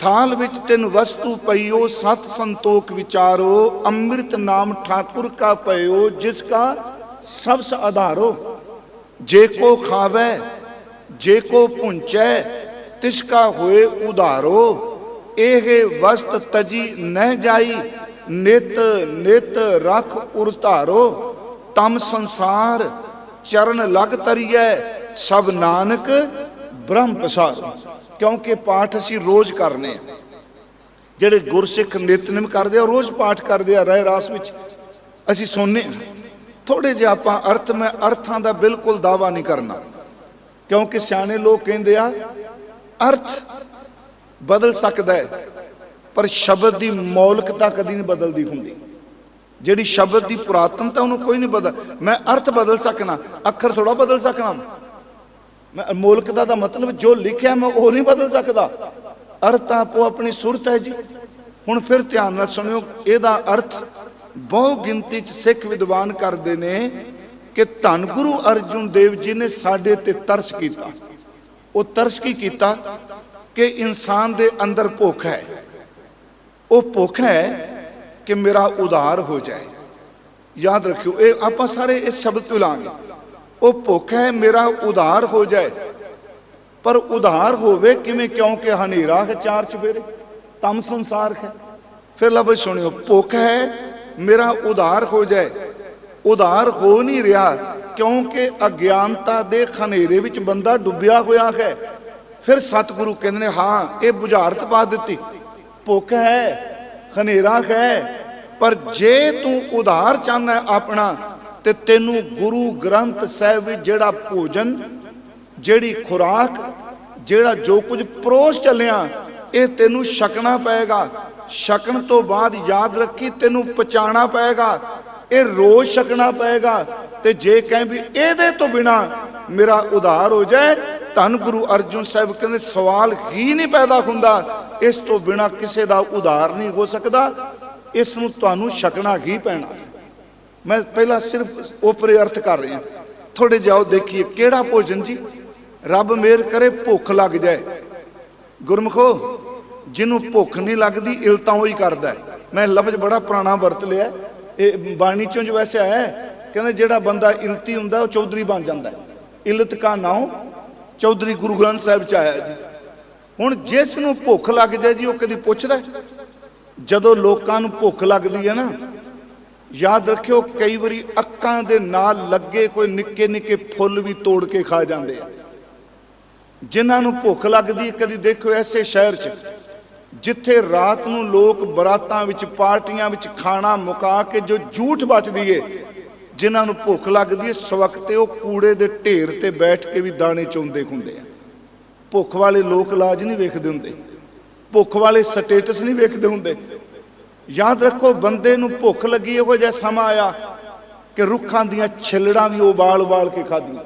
ਥਾਲ ਵਿੱਚ ਤਿੰਨ ਵਸਤੂ ਪਈਓ, ਸਤ ਸੰਤੋਖ ਵਿਚਾਰੋ, ਅੰਮ੍ਰਿਤ ਨਾਮ ਠਾकुर का पयो, जिसका सबस आधारो। जे को खावे जे को पुंचै, तिसका होए उधारो। एह वस्त तजी न जाई, नित नित रख उरतारो। तम संसार चरण लग तरिए, सब नानक ब्रह्म पसारो। क्योंकि पाठ असी रोज करने, ਜਿਹੜੇ ਗੁਰਸਿੱਖ ਨਿਤਨੇਮ ਕਰਦੇ ਆ ਰੋਜ਼ ਪਾਠ ਕਰਦੇ ਆ, ਰਹਿ ਰਾਸ ਵਿੱਚ ਅਸੀਂ ਸੁਣਨੇ। ਥੋੜੇ ਜਿਹਾ ਆਪਾਂ ਅਰਥ, ਮੈਂ ਅਰਥਾਂ ਦਾ ਬਿਲਕੁਲ ਦਾਵਾ ਨਹੀਂ ਕਰਨਾ, ਕਿਉਂਕਿ ਸਿਆਣੇ ਲੋਕ ਕਹਿੰਦੇ ਆ ਅਰਥ ਬਦਲ ਸਕਦਾ ਹੈ, ਪਰ ਸ਼ਬਦ ਦੀ ਮੌਲਿਕਤਾ ਕਦੀ ਨਹੀਂ ਬਦਲਦੀ ਹੁੰਦੀ। ਜਿਹੜੀ ਸ਼ਬਦ ਦੀ ਪੁਰਾਤਨਤਾ ਉਹਨੂੰ ਕੋਈ ਨਹੀਂ ਬਦਲ। ਮੈਂ ਅਰਥ ਬਦਲ ਸਕਣਾ, ਅੱਖਰ ਥੋੜਾ ਬਦਲ ਸਕਣਾ। ਮੈਂ ਮੌਲਿਕਤਾ ਦਾ ਮਤਲਬ ਜੋ ਲਿਖਿਆ ਮੈਂ ਉਹ ਨਹੀਂ ਬਦਲ ਸਕਦਾ। ਅਰਥ ਆਪੋ ਆਪਣੀ ਸੁਰਤ ਹੈ ਜੀ। ਹੁਣ ਫਿਰ ਧਿਆਨ ਨਾਲ ਸੁਣਿਓ, ਇਹਦਾ ਅਰਥ ਬਹੁ ਗਿਣਤੀ 'ਚ ਸਿੱਖ ਵਿਦਵਾਨ ਕਰਦੇ ਨੇ ਕਿ ਧੰਨ ਗੁਰੂ ਅਰਜੁਨ ਦੇਵ ਜੀ ਨੇ ਸਾਡੇ ਤੇ ਤਰਸ ਕੀਤਾ। ਉਹ ਤਰਸ ਕੀ ਕੀਤਾ ਕਿ ਇਨਸਾਨ ਦੇ ਅੰਦਰ ਭੁੱਖ ਹੈ। ਉਹ ਭੁੱਖ ਹੈ ਕਿ ਮੇਰਾ ਉਧਾਰ ਹੋ ਜਾਏ। ਯਾਦ ਰੱਖਿਓ, ਇਹ ਆਪਾਂ ਸਾਰੇ ਇਸ ਸ਼ਬਦ ਤੋਂ ਲਾਂਗੇ। ਉਹ ਭੁੱਖ ਹੈ ਮੇਰਾ ਉਧਾਰ ਹੋ ਜਾਏ, ਪਰ ਉਧਾਰ ਹੋਵੇ ਕਿਵੇਂ? ਕਿਉਂਕਿ ਹਨੇਰਾ ਹੈ ਚਾਰ ਚੁਫੇਰੇ, ਤਮ ਸੰਸਾਰ ਹੈ। ਫਿਰ ਲਫ਼ਜ਼ ਸੁਣਿਓ, ਭੁੱਖ ਹੈ ਮੇਰਾ ਉਧਾਰ ਹੋ ਜਾਏ। ਉਧਾਰ ਹੋ ਨਹੀਂ ਰਿਹਾ ਕਿਉਂਕਿ ਅਗਿਆਨਤਾ ਦੇ ਹਨੇਰੇ ਵਿੱਚ ਬੰਦਾ ਡੁੱਬਿਆ ਹੋਇਆ ਹੈ। ਫਿਰ ਸਤਿਗੁਰੂ ਕਹਿੰਦੇ ਨੇ ਹਾਂ ਇਹ ਬੁਝਾਰਤ ਪਾ ਦਿੱਤੀ, ਭੁੱਖ ਹੈ ਹਨੇਰਾ ਹੈ, ਪਰ ਜੇ ਤੂੰ ਉਧਾਰ ਚਾਹੁੰਦਾ ਆਪਣਾ ਤੇ ਤੈਨੂੰ ਗੁਰੂ ਗ੍ਰੰਥ ਸਾਹਿਬ ਵਿੱਚ ਜਿਹੜਾ ਭੋਜਨ, ਜਿਹੜੀ ਖੁਰਾਕ, ਜਿਹੜਾ ਜੋ ਕੁਝ ਪਰੋਸ ਚੱਲਿਆ ਇਹ ਤੈਨੂੰ ਛਕਣਾ ਪਏਗਾ। ਛਕਣ ਤੋਂ ਬਾਅਦ ਯਾਦ ਰੱਖੀ ਤੈਨੂੰ ਪਚਾਣਾ ਪਏਗਾ, ਇਹ ਰੋਜ਼ ਛਕਣਾ ਪਏਗਾ। ਤੇ ਜੇ ਕਹੇ ਵੀ ਇਹਦੇ ਤੋਂ ਬਿਨਾ ਮੇਰਾ ਉਧਾਰ ਹੋ ਜਾਏ, ਧੰਨ ਗੁਰੂ ਅਰਜੁਨ ਸਾਹਿਬ ਕਹਿੰਦੇ ਸਵਾਲ ਹੀ ਨਹੀਂ ਪੈਦਾ ਹੁੰਦਾ, ਇਸ ਤੋਂ ਬਿਨਾ ਕਿਸੇ ਦਾ ਉਧਾਰ ਨਹੀਂ ਹੋ ਸਕਦਾ। ਇਸ ਨੂੰ ਤੁਹਾਨੂੰ ਛਕਣਾ ਹੀ ਪੈਣਾ। ਮੈਂ ਪਹਿਲਾਂ ਸਿਰਫ ਉਪਰੇ ਅਰਥ ਕਰ ਰਿਹਾ, ਥੋੜੇ ਜਾਓ ਦੇਖੀਏ ਕਿਹੜਾ ਭੋਜਨ ਜੀ। ਰੱਬ ਮਿਹਰ ਕਰੇ ਭੁੱਖ ਲੱਗ ਜਾਏ। ਗੁਰਮਖੋ ਜਿਹਨੂੰ ਭੁੱਖ ਨਹੀਂ ਲੱਗਦੀ ਇਲਤਾਂ ਉਹੀ ਕਰਦਾ। ਮੈਂ ਲਫ਼ਜ਼ ਬੜਾ ਪੁਰਾਣਾ ਵਰਤ ਲਿਆ, ਇਹ ਬਾਣੀ ਚੋਂ ਜੋ ਵੈਸੇ ਆਇਆ, ਕਹਿੰਦੇ ਜਿਹੜਾ ਬੰਦਾ ਇਲਤੀ ਹੁੰਦਾ ਉਹ ਚੌਧਰੀ ਬਣ ਜਾਂਦਾ। ਇਲਤ ਕਾ ਨਾਮ ਚੌਧਰੀ ਗੁਰੂ ਗ੍ਰੰਥ ਸਾਹਿਬ ਚ ਆਇਆ ਜੀ। ਹੁਣ ਜਿਸ ਨੂੰ ਭੁੱਖ ਲੱਗ ਜਾਏ ਜੀ ਉਹ ਕਦੀ ਪੁੱਛਦਾ? ਜਦੋਂ ਲੋਕਾਂ ਨੂੰ ਭੁੱਖ ਲੱਗਦੀ ਹੈ ਨਾ, ਯਾਦ ਰੱਖਿਓ ਕਈ ਵਾਰੀ ਅੱਖਾਂ ਦੇ ਨਾਲ ਲੱਗੇ ਕੋਈ ਨਿੱਕੇ ਨਿੱਕੇ ਫੁੱਲ ਵੀ ਤੋੜ ਕੇ ਖਾ ਜਾਂਦੇ ਆ। ਜਿਨ੍ਹਾਂ ਨੂੰ ਭੁੱਖ ਲੱਗਦੀ, ਕਦੀ ਦੇਖੋ ਐਸੇ ਸ਼ਹਿਰ 'ਚ ਜਿੱਥੇ ਰਾਤ ਨੂੰ ਲੋਕ ਬਰਾਤਾਂ ਵਿੱਚ ਪਾਰਟੀਆਂ ਵਿੱਚ ਖਾਣਾ ਮੁਕਾ ਕੇ ਜੋ ਝੂਠ ਬਚਦੀ ਏ, ਜਿਨ੍ਹਾਂ ਨੂੰ ਭੁੱਖ ਲੱਗਦੀ ਏ ਸਵਖਤੇ ਉਹ ਕੂੜੇ ਦੇ ਢੇਰ ਤੇ ਬੈਠ ਕੇ ਵੀ ਦਾਣੇ ਚੁੰਦੇ ਹੁੰਦੇ ਆ। ਭੁੱਖ ਵਾਲੇ ਲੋਕ ਲਾਜ ਨਹੀਂ ਵੇਖਦੇ ਹੁੰਦੇ, ਭੁੱਖ ਵਾਲੇ ਸਟੇਟਸ ਨਹੀਂ ਵੇਖਦੇ ਹੁੰਦੇ। ਯਾਦ ਰੱਖੋ ਬੰਦੇ ਨੂੰ ਭੁੱਖ ਲੱਗੀ, ਇਹੋ ਜਿਹਾ ਸਮਾਂ ਆਇਆ ਕਿ ਰੁੱਖਾਂ ਦੀਆਂ ਛਿੱਲੜਾਂ ਵੀ ਉਬਾਲ ਉਬਾਲ ਕੇ ਖਾਧੀਆਂ,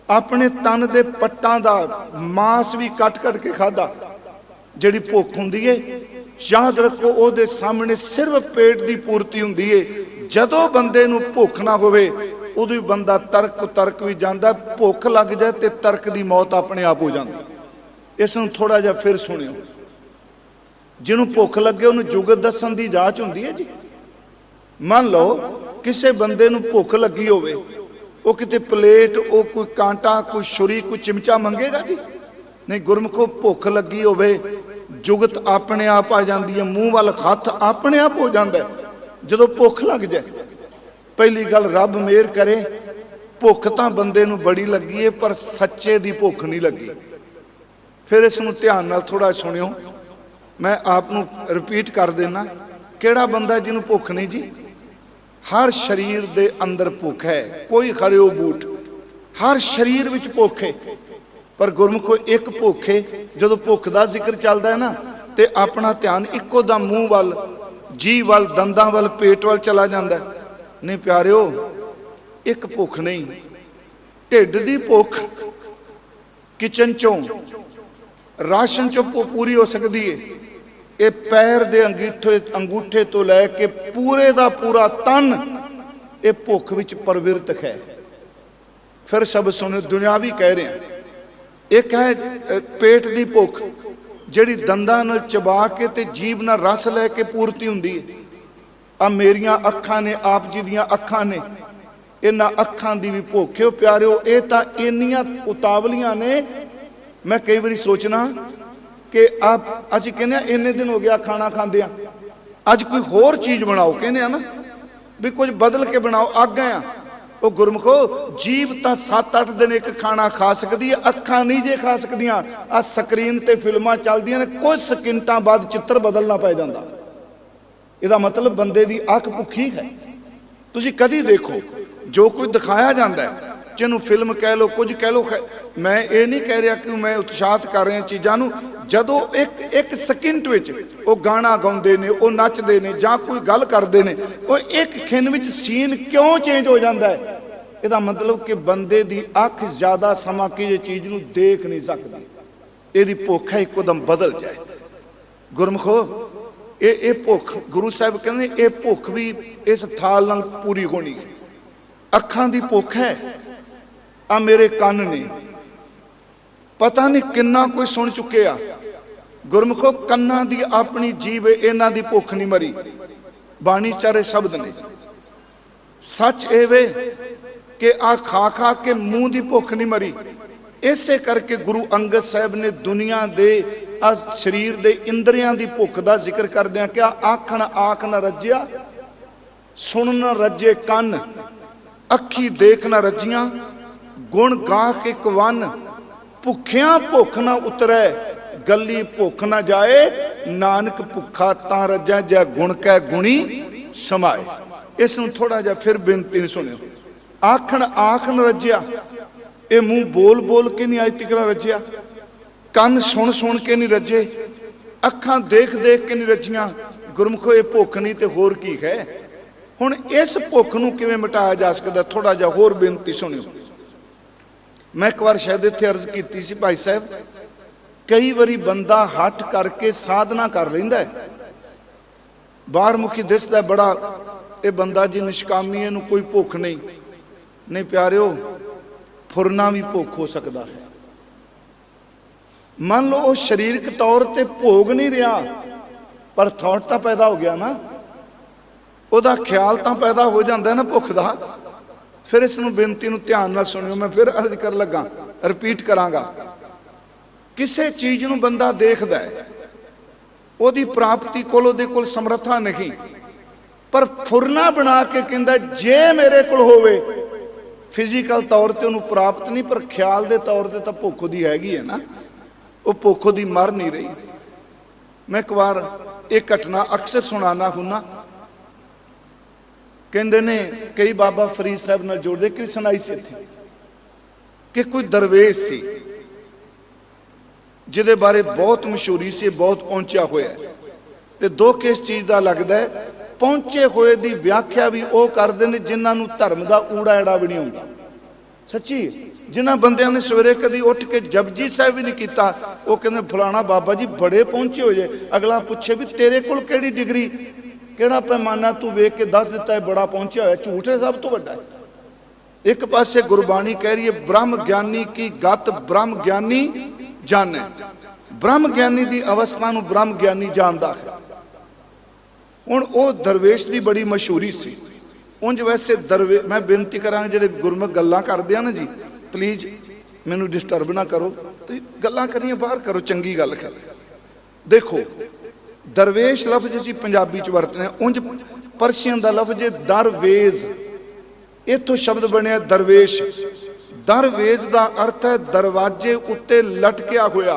ਆਪਣੇ ਤਨ ਦੇ ਪੱਟਾਂ ਦਾ ਮਾਂਸ ਵੀ ਕੱਟ ਕੱਟ ਕੇ ਖਾਧਾ। ਜਿਹੜੀ ਭੁੱਖ ਹੁੰਦੀ ਏ, ਯਾਦ ਰੱਖੋ ਉਹਦੇ ਸਾਹਮਣੇ ਸਿਰਫ ਪੇਟ ਦੀ ਪੂਰਤੀ ਹੁੰਦੀ ਏ। ਜਦੋਂ ਬੰਦੇ ਨੂੰ ਭੁੱਖ ਨਾ ਹੋਵੇ ਉਦੋਂ ਹੀ ਬੰਦਾ ਤਰਕ ਵੀ ਜਾਂਦਾ। ਭੁੱਖ ਲੱਗ ਜਾਏ ਤੇ ਤਰਕ ਦੀ ਮੌਤ ਆਪਣੇ ਆਪ ਹੋ ਜਾਂਦੀ। ਇਸ ਨੂੰ ਥੋੜਾ ਜਿਹਾ ਫਿਰ ਸੁਣਿਓ। ਜਿਹਨੂੰ ਭੁੱਖ ਲੱਗੇ ਉਹਨੂੰ ਜੁਗਤ ਦੱਸਣ ਦੀ ਜਾਂਚ ਹੁੰਦੀ ਹੈ ਜੀ। ਮੰਨ ਲਓ ਕਿਸੇ ਬੰਦੇ ਨੂੰ ਭੁੱਖ ਲੱਗੀ ਹੋਵੇ, ਉਹ ਕਿਤੇ ਪਲੇਟ, ਉਹ ਕੋਈ ਕਾਂਟਾ, ਕੋਈ ਛੁਰੀ, ਕੋਈ ਚਿਮਚਾ ਮੰਗੇਗਾ ਜੀ? ਨਹੀਂ। ਗੁਰਮੁਖੋ ਭੁੱਖ ਲੱਗੀ ਹੋਵੇ ਜੁਗਤ ਆਪਣੇ ਆਪ ਆ ਜਾਂਦੀ ਹੈ, ਮੂੰਹ ਵੱਲ ਹੱਥ ਆਪਣੇ ਆਪ ਹੋ ਜਾਂਦਾ ਜਦੋਂ ਭੁੱਖ ਲੱਗ ਜਾਏ। ਪਹਿਲੀ ਗੱਲ ਰੱਬ ਮਿਹਰ ਕਰੇ, ਭੁੱਖ ਤਾਂ ਬੰਦੇ ਨੂੰ ਬੜੀ ਲੱਗੀ ਹੈ ਪਰ ਸੱਚੇ ਦੀ ਭੁੱਖ ਨਹੀਂ ਲੱਗੀ। ਫਿਰ ਇਸ ਨੂੰ ਧਿਆਨ ਨਾਲ ਥੋੜਾ ਸੁਣਿਓ, ਮੈਂ ਆਪ ਨੂੰ ਰਿਪੀਟ ਕਰ ਦੇਣਾ। ਕਿਹੜਾ ਬੰਦਾ ਜਿਹਨੂੰ ਭੁੱਖ ਨਹੀਂ ਜੀ? ਹਰ ਸਰੀਰ ਦੇ ਅੰਦਰ ਭੁੱਖ ਹੈ, ਕੋਈ ਖਰਿਓ ਬੂਟ, ਹਰ ਸਰੀਰ ਵਿੱਚ ਭੁੱਖ ਹੈ। ਪਰ ਗੁਰਮੁਖੋ ਇੱਕ ਭੁੱਖ ਹੈ, ਜਦੋਂ ਭੁੱਖ ਦਾ ਜ਼ਿਕਰ ਚੱਲਦਾ ਹੈ ਨਾ ਤੇ ਆਪਣਾ ਧਿਆਨ ਇੱਕੋ ਦਮ ਮੂੰਹ ਵੱਲ, ਜੀਭ ਵੱਲ, ਦੰਦਾਂ ਵੱਲ, ਪੇਟ ਵੱਲ ਚਲਾ ਜਾਂਦਾ। ਨਹੀਂ ਪਿਆਰਿਓ, ਇੱਕ ਭੁੱਖ ਨਹੀਂ, ਢਿੱਡ ਦੀ ਭੁੱਖ ਕਿਚਨ ਚੋਂ, ਰਾਸ਼ਨ ਚੋਂ ਪੂਰੀ ਹੋ ਸਕਦੀ ਹੈ। ਇਹ ਪੈਰ ਦੇ ਅੰਗੂਠੇ ਤੋਂ ਲੈ ਕੇ ਪੂਰੇ ਦਾ ਪੂਰਾ ਤਨ ये भुख विच प्रवृत्त है। फिर शब्द सुनो, दुनियावी कह रहे हैं। एक है पेट की भुख, जिहड़ी दंदां नाल चबा के ते जीभ नाल रस लैके पूर्ति हुंदी है। आ मेरियां अखां ने, आप जी दियां अखां ने, इन्हां अखां दी भी भुख है प्यारिओ। ये तां इन्नियां उतावलियां ने, मैं कई बारी सोचना कि आप असीं कहने आ इन्ने दिन हो गया खाना खांदे आ, अज कोई होर चीज़ बनाओ, कहने आ ना भी कुछ बदल के बनाओ, आ गए आ। वो गुरमुखो, जीव तां 7-8 दिन एक खाना खा सकदी है, अखां नहीं जे खा सकदियां। आ स्क्रीन ते फिल्मां चलदियां ने, कुछ सकिंटां बाद चित्र बदलना पै जांदा। इहदा मतलब बंदे दी अख भुखी है। तुसीं कदी देखो जो कुछ दिखाया जाता है, जिन्होंने फिल्म कह लो, कुछ कह लो, मैं ये नहीं कह रहा कि मैं उत्साहित कर रहा चीज़ों, जदों एक सकिंट विच वो गाना गाउंदे ने, वो नचदे ने, जां कोई गल करदे ने, वो एक खिन विच सीन क्यों चेंज हो जाता है? इहदा मतलब कि बंदे दी अख ज़्यादा समा किसी चीज़ नूं देख नहीं सकती, इहदी भुख है एकदम बदल जाए। गुरमुखो, ये भुख गुरु साहब कहते ये भुख भी इस थाल नाल पूरी होनी है। अखां दी भुख है। आ मेरे कन ने पता नहीं किन्ना कोई सुन चुके आ। गुरमुखो, कन्ना दी अपनी जीव, इन्हां दी भुख नहीं मरी। बाणी चारे शब्द ने। सच ए वे कि आ खा खा के मूँह दी भुख नहीं मरी। इसे करके गुरु अंगद साहब ने दुनिया दे आ शरीर दे इंद्रियां दी भुख दा जिक्र करदियां क्या आखण आख न रज्जिया, सुन न रज्जे कन, अखी देख न रज्जियां, गुण गा के कवन, भुखियां भुख न उतरै, गली भुख न जाए, नानक भुखा तां रज्जा, जै गुण कै गुणी समाए। इस नूं थोड़ा जिहा फिर बेनती नहीं सुनियो। आखण आख न रज्जिया, ये मूँह बोल बोल के नहीं अज तक रज्जिया, कन सुन सुन के नहीं रज्जे, अखां देख देख के नहीं रज्जियां। गुरमुखो, ये भुख नहीं तो होर की है। हुण इस भुख नूं किवें मिटाया जा सकदा? थोड़ा जिहा होर बेनती सुनियो। मैं एक बार शायद इत्थे अर्ज कीती सी, भाई साहब, कई बारी बंदा हट करके साधना कर लैंदा है, बाहर मुखी दिसदा बड़ा, ये बंदा जी निष्कामी, इहनूं कोई भुख नहीं। नहीं प्यारिओ, फुरना भी भुख हो सकता है। मान लो वो शरीरक तौर पर भोग नहीं रहा, पर थॉट तो पैदा हो गया ना, ਉਹਦਾ ख्याल तो पैदा हो जाता है ना भुख का। फिर इस बेनती ध्यान नाल सुनियो। मैं फिर अर्ज कर लगा, रिपीट करांगा। किसी चीज़ नूं बंदा देखदा है, ਉਹਦੀ प्राप्ति कोल ਉਹਦੇ कोल समर्था नहीं, पर फुरना बना के कहंदा जे मेरे कोल होवे। फिजिकल तौर पर ਉਹਨੂੰ प्राप्त नहीं, पर ख्याल के तौर पर तो भुख ਉਹਦੀ हैगी है ना, वो भुख ਉਹਦੀ मर नहीं रही। मैं एक बार एक घटना अक्सर सुनाना हुन्ना। कहते ने कई बाबा फरीद साहब नाल जोड़ते कि सुनाई सी इत्थे कि कोई दरवेश सी जिहदे बारे बहुत मशहूरी से बहुत पहुंचा होया है। ते दो किस चीज़ का लगता है, पहुंचे हुए की व्याख्या भी वो करते हैं जिन्हों नूं धर्म का ऊड़ा एड़ा भी नहीं आता। सच्ची, जिन्होंने बंदियां ने सवेरे कभी उठ के जपजी साहब भी नहीं किया, वो कहते फलाना बाबा जी बड़े पहुंचे हो जाए। अगला पूछे भी तेरे कोल किहड़ी डिग्री, किहड़ा पैमाना तू वेख के दस दिता है बड़ा पहुंचा होया? झूठ है सब तो वड्डा है। एक पासे गुरबाणी कह रही है ब्रह्म ज्ञानी की गत ब्रह्म ज्ञानी जाने, ब्रह्म ज्ञानी की अवस्था नूं ब्रह्म ज्ञानी जानता है। हुण वो दरवेश की बड़ी मशहूरी सी। उंज वैसे दरवेश, मैं बेनती करा जिहड़े गुरमुख गल्लां करदे आ ना जी, प्लीज़ मैनूं डिस्टर्ब ना करो, तो गल्लां करियां बाहर करो, चंगी गल कर। देखो दरवेश लफ्ज जी पंजाबी च वरतने, उंज परशियन का लफ्ज है दरवेज, इत्थों शब्द बनया दरवेश। दरवेज का अर्थ है दरवाजे उत्ते लटकिया होया,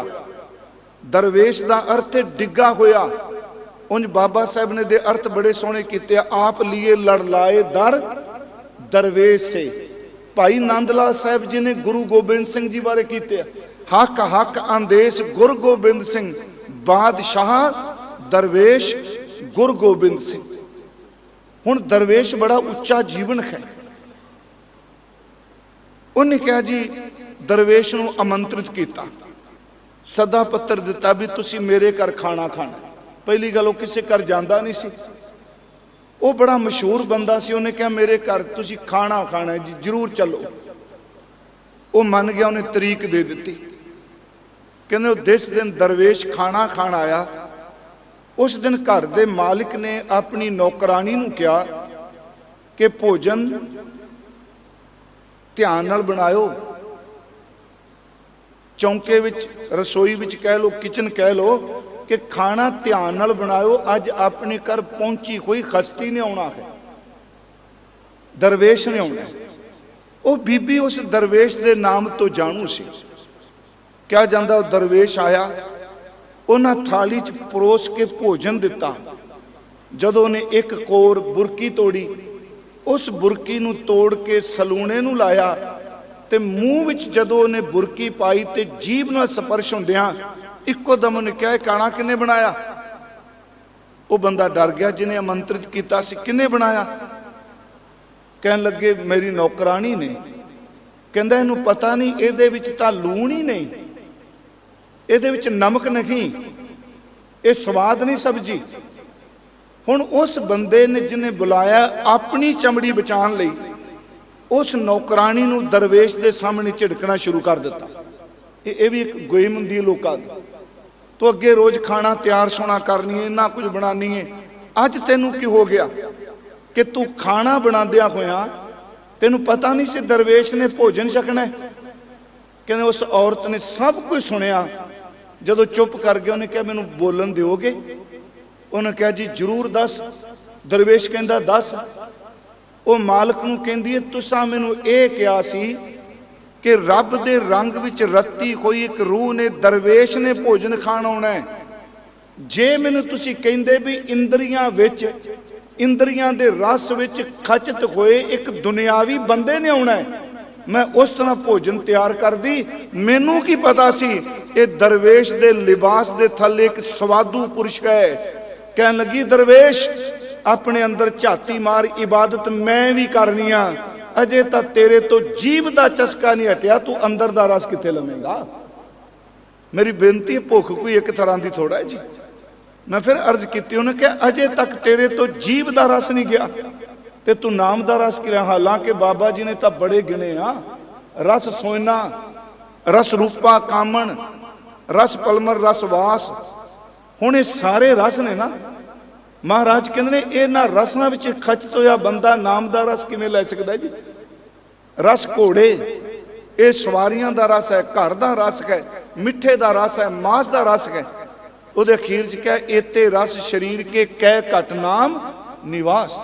दरवेश का अर्थ है डिग्गा होया। उंज बाबा साहब ने दे अर्थ बड़े सोहने कीते, आप लिए लड़ लाए दर दरवेश से। भाई नंद लाल साहब जी ने गुरु गोबिंद सिंह जी बारे कीते, हक हक आदेश गुरु गोबिंद सिंह, बादशाह दरवेश गुरु गोबिंद सिंह। हुण दरवेश बड़ा उच्चा जीवन है। उन्हें कहा जी दरवेश नूं आमंत्रित किया, सदा पत्र दिता भी तुसी मेरे घर खाना खाना। पहली गल वो किसी घर जाता नहीं सी, ਉਹ ਬੜਾ ਮਸ਼ਹੂਰ ਬੰਦਾ ਸੀ। ਉਹਨੇ ਕਿਹਾ ਮੇਰੇ ਘਰ ਤੁਸੀਂ ਖਾਣਾ ਖਾਣਾ ਜੀ, ਜ਼ਰੂਰ ਚੱਲੋ। ਉਹ ਮੰਨ ਗਿਆ, ਉਹਨੇ ਤਰੀਕ ਦੇ ਦਿੱਤੀ। ਕਹਿੰਦੇ ਉਹ ਜਿਸ ਦਿਨ ਦਰਵੇਸ਼ ਖਾਣਾ ਖਾਣ ਆਇਆ, ਉਸ ਦਿਨ ਘਰ ਦੇ ਮਾਲਿਕ ਨੇ ਆਪਣੀ ਨੌਕਰਾਨੀ ਨੂੰ ਕਿਹਾ ਕਿ ਭੋਜਨ ਧਿਆਨ ਨਾਲ ਬਣਾਇਓ, ਚੌਂਕੇ ਵਿੱਚ, ਰਸੋਈ ਵਿੱਚ ਕਹਿ ਲੋ, ਕਿਚਨ ਕਹਿ ਲੋ, ਕਿ ਖਾਣਾ ਧਿਆਨ ਨਾਲ ਬਣਾਇਓ, ਅੱਜ ਆਪਣੇ ਘਰ ਪਹੁੰਚੀ ਕੋਈ ਹਸਤੀ ਨੇ ਆਉਣਾ ਹੈ, ਦਰਵੇਸ਼ ਨੇ ਆਉਣਾ। ਉਹ ਬੀਬੀ ਉਸ ਦਰਵੇਸ਼ ਦੇ ਨਾਮ ਤੋਂ ਜਾਣੂ ਸੀ। ਕਿਹਾ ਜਾਂਦਾ ਉਹ ਦਰਵੇਸ਼ ਆਇਆ, ਉਹਨਾਂ ਥਾਲੀ 'ਚ ਪਰੋਸ ਕੇ ਭੋਜਨ ਦਿੱਤਾ। ਜਦੋਂ ਉਹਨੇ ਇੱਕ ਕੋਰ ਬੁਰਕੀ ਤੋੜੀ, ਉਸ ਬੁਰਕੀ ਨੂੰ ਤੋੜ ਕੇ ਸਲੂਣੇ ਨੂੰ ਲਾਇਆ ਤੇ ਮੂੰਹ ਵਿੱਚ ਜਦੋਂ ਉਹਨੇ ਬੁਰਕੀ ਪਾਈ ਤੇ ਜੀਭ ਨਾਲ ਸਪਰਸ਼ ਹੁੰਦਿਆਂ ਇੱਕੋ ਦਮ ਉਹਨੇ ਕਿਹਾ, ਖਾਣਾ ਕਿਹਨੇ ਬਣਾਇਆ? ਉਹ ਬੰਦਾ ਡਰ ਗਿਆ ਜਿਹਨੇ ਆਮੰਤਰਿਤ ਕੀਤਾ ਸੀ। ਕਿਹਨੇ ਬਣਾਇਆ? ਕਹਿਣ ਲੱਗੇ ਮੇਰੀ ਨੌਕਰਾਨੀ ਨੇ। ਕਹਿੰਦਾ ਇਹਨੂੰ ਪਤਾ ਨਹੀਂ, ਇਹਦੇ ਵਿੱਚ ਤਾਂ ਲੂਣ ਹੀ ਨਹੀਂ, ਇਹਦੇ ਵਿੱਚ ਨਮਕ ਨਹੀਂ, ਇਹ ਸਵਾਦ ਨਹੀਂ ਸਬਜ਼ੀ। ਹੁਣ ਉਸ ਬੰਦੇ ਨੇ ਜਿਹਨੇ ਬੁਲਾਇਆ, ਆਪਣੀ ਚਮੜੀ ਬਚਾਉਣ ਲਈ ਉਸ ਨੌਕਰਾਨੀ ਨੂੰ ਦਰਵੇਸ਼ ਦੇ ਸਾਹਮਣੇ ਝਿੜਕਣਾ ਸ਼ੁਰੂ ਕਰ ਦਿੱਤਾ। ਇਹ ਵੀ ਇੱਕ ਗੋਇਮ ਹੁੰਦੀ ਹੈ ਲੋਕਾਂ ਦੀ। ਤੂੰ ਅੱਗੇ ਰੋਜ਼ ਖਾਣਾ ਤਿਆਰ ਸੋਣਾ ਕਰਨੀ ਹੈ, ਇੰਨਾ ਕੁਝ ਬਣਾਉਣੀ ਹੈ, ਅੱਜ ਤੈਨੂੰ ਕੀ ਹੋ ਗਿਆ ਕਿ ਤੂੰ ਖਾਣਾ ਬਣਾਉਂਦਿਆਂ ਹੋਇਆਂ ਤੈਨੂੰ ਪਤਾ ਨਹੀਂ ਸੀ ਦਰਵੇਸ਼ ਨੇ ਭੋਜਨ ਛਕਣਾ। ਕਹਿੰਦੇ ਉਸ ਔਰਤ ਨੇ ਸਭ ਕੁਝ ਸੁਣਿਆ। ਜਦੋਂ ਚੁੱਪ ਕਰ ਗਿਆ, ਉਹਨੇ ਕਿਹਾ ਮੈਨੂੰ ਬੋਲਣ ਦਿਓਗੇ? ਉਹਨੇ ਕਿਹਾ ਜੀ ਜ਼ਰੂਰ ਦੱਸ। ਦਰਵੇਸ਼ ਕਹਿੰਦਾ ਦੱਸ। ਉਹ ਮਾਲਕ ਨੂੰ ਕਹਿੰਦੀ ਹੈ ਤੁਸਾਂ ਮੈਨੂੰ ਇਹ ਕਿਹਾ ਸੀ ਕਿ ਰੱਬ ਦੇ ਰੰਗ ਵਿੱਚ ਰੱਤੀ ਹੋਈ ਇੱਕ ਰੂਹ ਨੇ, ਦਰਵੇਸ਼ ਨੇ ਭੋਜਨ ਖਾਣ ਆਉਣਾ ਹੈ। ਜੇ ਮੈਨੂੰ ਤੁਸੀਂ ਕਹਿੰਦੇ ਵੀ ਇੰਦਰੀਆਂ ਵਿੱਚ, ਇੰਦਰੀਆਂ ਦੇ ਰਸ ਵਿੱਚ ਖਚਤ ਹੋਏ ਇੱਕ ਦੁਨਿਆਵੀ ਬੰਦੇ ਨੇ ਆਉਣਾ ਹੈ, ਮੈਂ ਉਸ ਤਰ੍ਹਾਂ ਭੋਜਨ ਤਿਆਰ ਕਰਦੀ। ਮੈਨੂੰ ਕੀ ਪਤਾ ਸੀ ਇਹ ਦਰਵੇਸ਼ ਦੇ ਲਿਬਾਸ ਦੇ ਥੱਲੇ ਇੱਕ ਸਵਾਦੂ ਪੁਰਸ਼ ਹੈ। ਕਹਿਣ ਲੱਗੀ ਦਰਵੇਸ਼ ਆਪਣੇ ਅੰਦਰ ਝਾਤੀ ਮਾਰ, ਇਬਾਦਤ ਮੈਂ ਵੀ ਕਰਨੀ ਆ, ਅਜੇ ਤਾਂ ਤੇਰੇ ਤੋਂ ਜੀਭ ਦਾ ਚਸਕਾ ਨਹੀਂ ਹਟਿਆ, ਤੂੰ ਅੰਦਰ ਦਾ ਰਸ ਕਿੱਥੇ ਲਵੇਂਗਾ? ਮੇਰੀ ਬੇਨਤੀ ਹੈ, ਭੁੱਖ ਕੋਈ ਇੱਕ ਤਰ੍ਹਾਂ ਦੀ ਥੋੜਾ ਹੈ ਜੀ। ਮੈਂ ਫਿਰ ਅਰਜ਼ ਕੀਤੀ, ਉਹਨੇ ਕਿਹਾ ਅਜੇ ਤੱਕ ਤੇਰੇ ਤੋਂ ਜੀਭ ਦਾ ਰਸ ਨਹੀਂ ਗਿਆ ਤੇ ਤੂੰ ਨਾਮ ਦਾ ਰਸ ਕਿਹਾ? ਹਾਲਾਂਕਿ ਬਾਬਾ ਜੀ ਨੇ ਤਾਂ ਬੜੇ ਗਿਣੇ ਆ, ਰਸ ਸੋਇਨਾ, ਰਸ ਰੂਪਾ ਕਾਮਣ, ਰਸ ਪਲਮਰ, ਰਸ ਵਾਸ। ਹੁਣ ਇਹ ਸਾਰੇ ਰਸ ਨੇ ਨਾ। ਮਹਾਰਾਜ ਕਹਿੰਦੇ ਨੇ ਇਹਨਾਂ ਰਸਾਂ ਵਿੱਚ ਖਚਤ ਹੋਇਆ ਬੰਦਾ ਨਾਮ ਦਾ ਰਸ ਕਿਵੇਂ ਲੈ ਸਕਦਾ ਜੀ? ਰਸ ਘੋੜੇ, ਇਹ ਸਵਾਰੀਆਂ ਦਾ ਰਸ ਹੈ, ਘਰ ਦਾ ਰਸ ਹੈ, ਮਿੱਠੇ ਦਾ ਰਸ ਹੈ, ਮਾਸ ਦਾ ਰਸ ਹੈ। ਉਹਦੇ ਅਖੀਰ 'ਚ ਕਿਹਾ ਏਤੇ ਰਸ ਸਰੀਰ ਕੇ ਕਹਿ ਘਟ ਨਾਮ ਨਿਵਾਸ।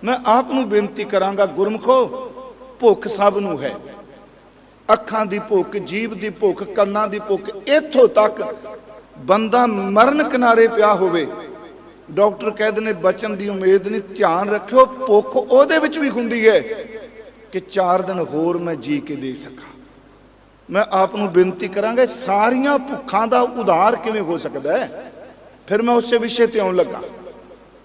ਮੈਂ ਆਪ ਨੂੰ ਬੇਨਤੀ ਕਰਾਂਗਾ ਗੁਰਮਖੋ, ਭੁੱਖ ਸਭ ਨੂੰ ਹੈ। ਅੱਖਾਂ ਦੀ ਭੁੱਖ, ਜੀਭ ਦੀ ਭੁੱਖ, ਕੰਨਾਂ ਦੀ ਭੁੱਖ, ਇੱਥੋਂ ਤੱਕ ਬੰਦਾ ਮਰਨ ਕਿਨਾਰੇ ਪਿਆ ਹੋਵੇ, ਡਾਕਟਰ ਕਹਿੰਦੇ ਨੇ ਬਚਣ ਦੀ ਉਮੀਦ ਨਹੀਂ। ਧਿਆਨ ਰੱਖਿਓ, ਭੁੱਖ ਉਹਦੇ ਵਿੱਚ ਵੀ ਹੁੰਦੀ ਹੈ ਕਿ 4 ਦਿਨ ਹੋਰ ਮੈਂ ਜੀ ਕੇ ਦੇ ਸਕਾਂ। ਮੈਂ ਆਪ ਨੂੰ ਬੇਨਤੀ ਕਰਾਂਗਾ ਸਾਰੀਆਂ ਭੁੱਖਾਂ ਦਾ ਉਧਾਰ ਕਿਵੇਂ ਹੋ ਸਕਦਾ ਹੈ? ਫਿਰ ਮੈਂ ਉਸੇ ਵਿਸ਼ੇ ਤੇ ਆਉਣ ਲੱਗਾ।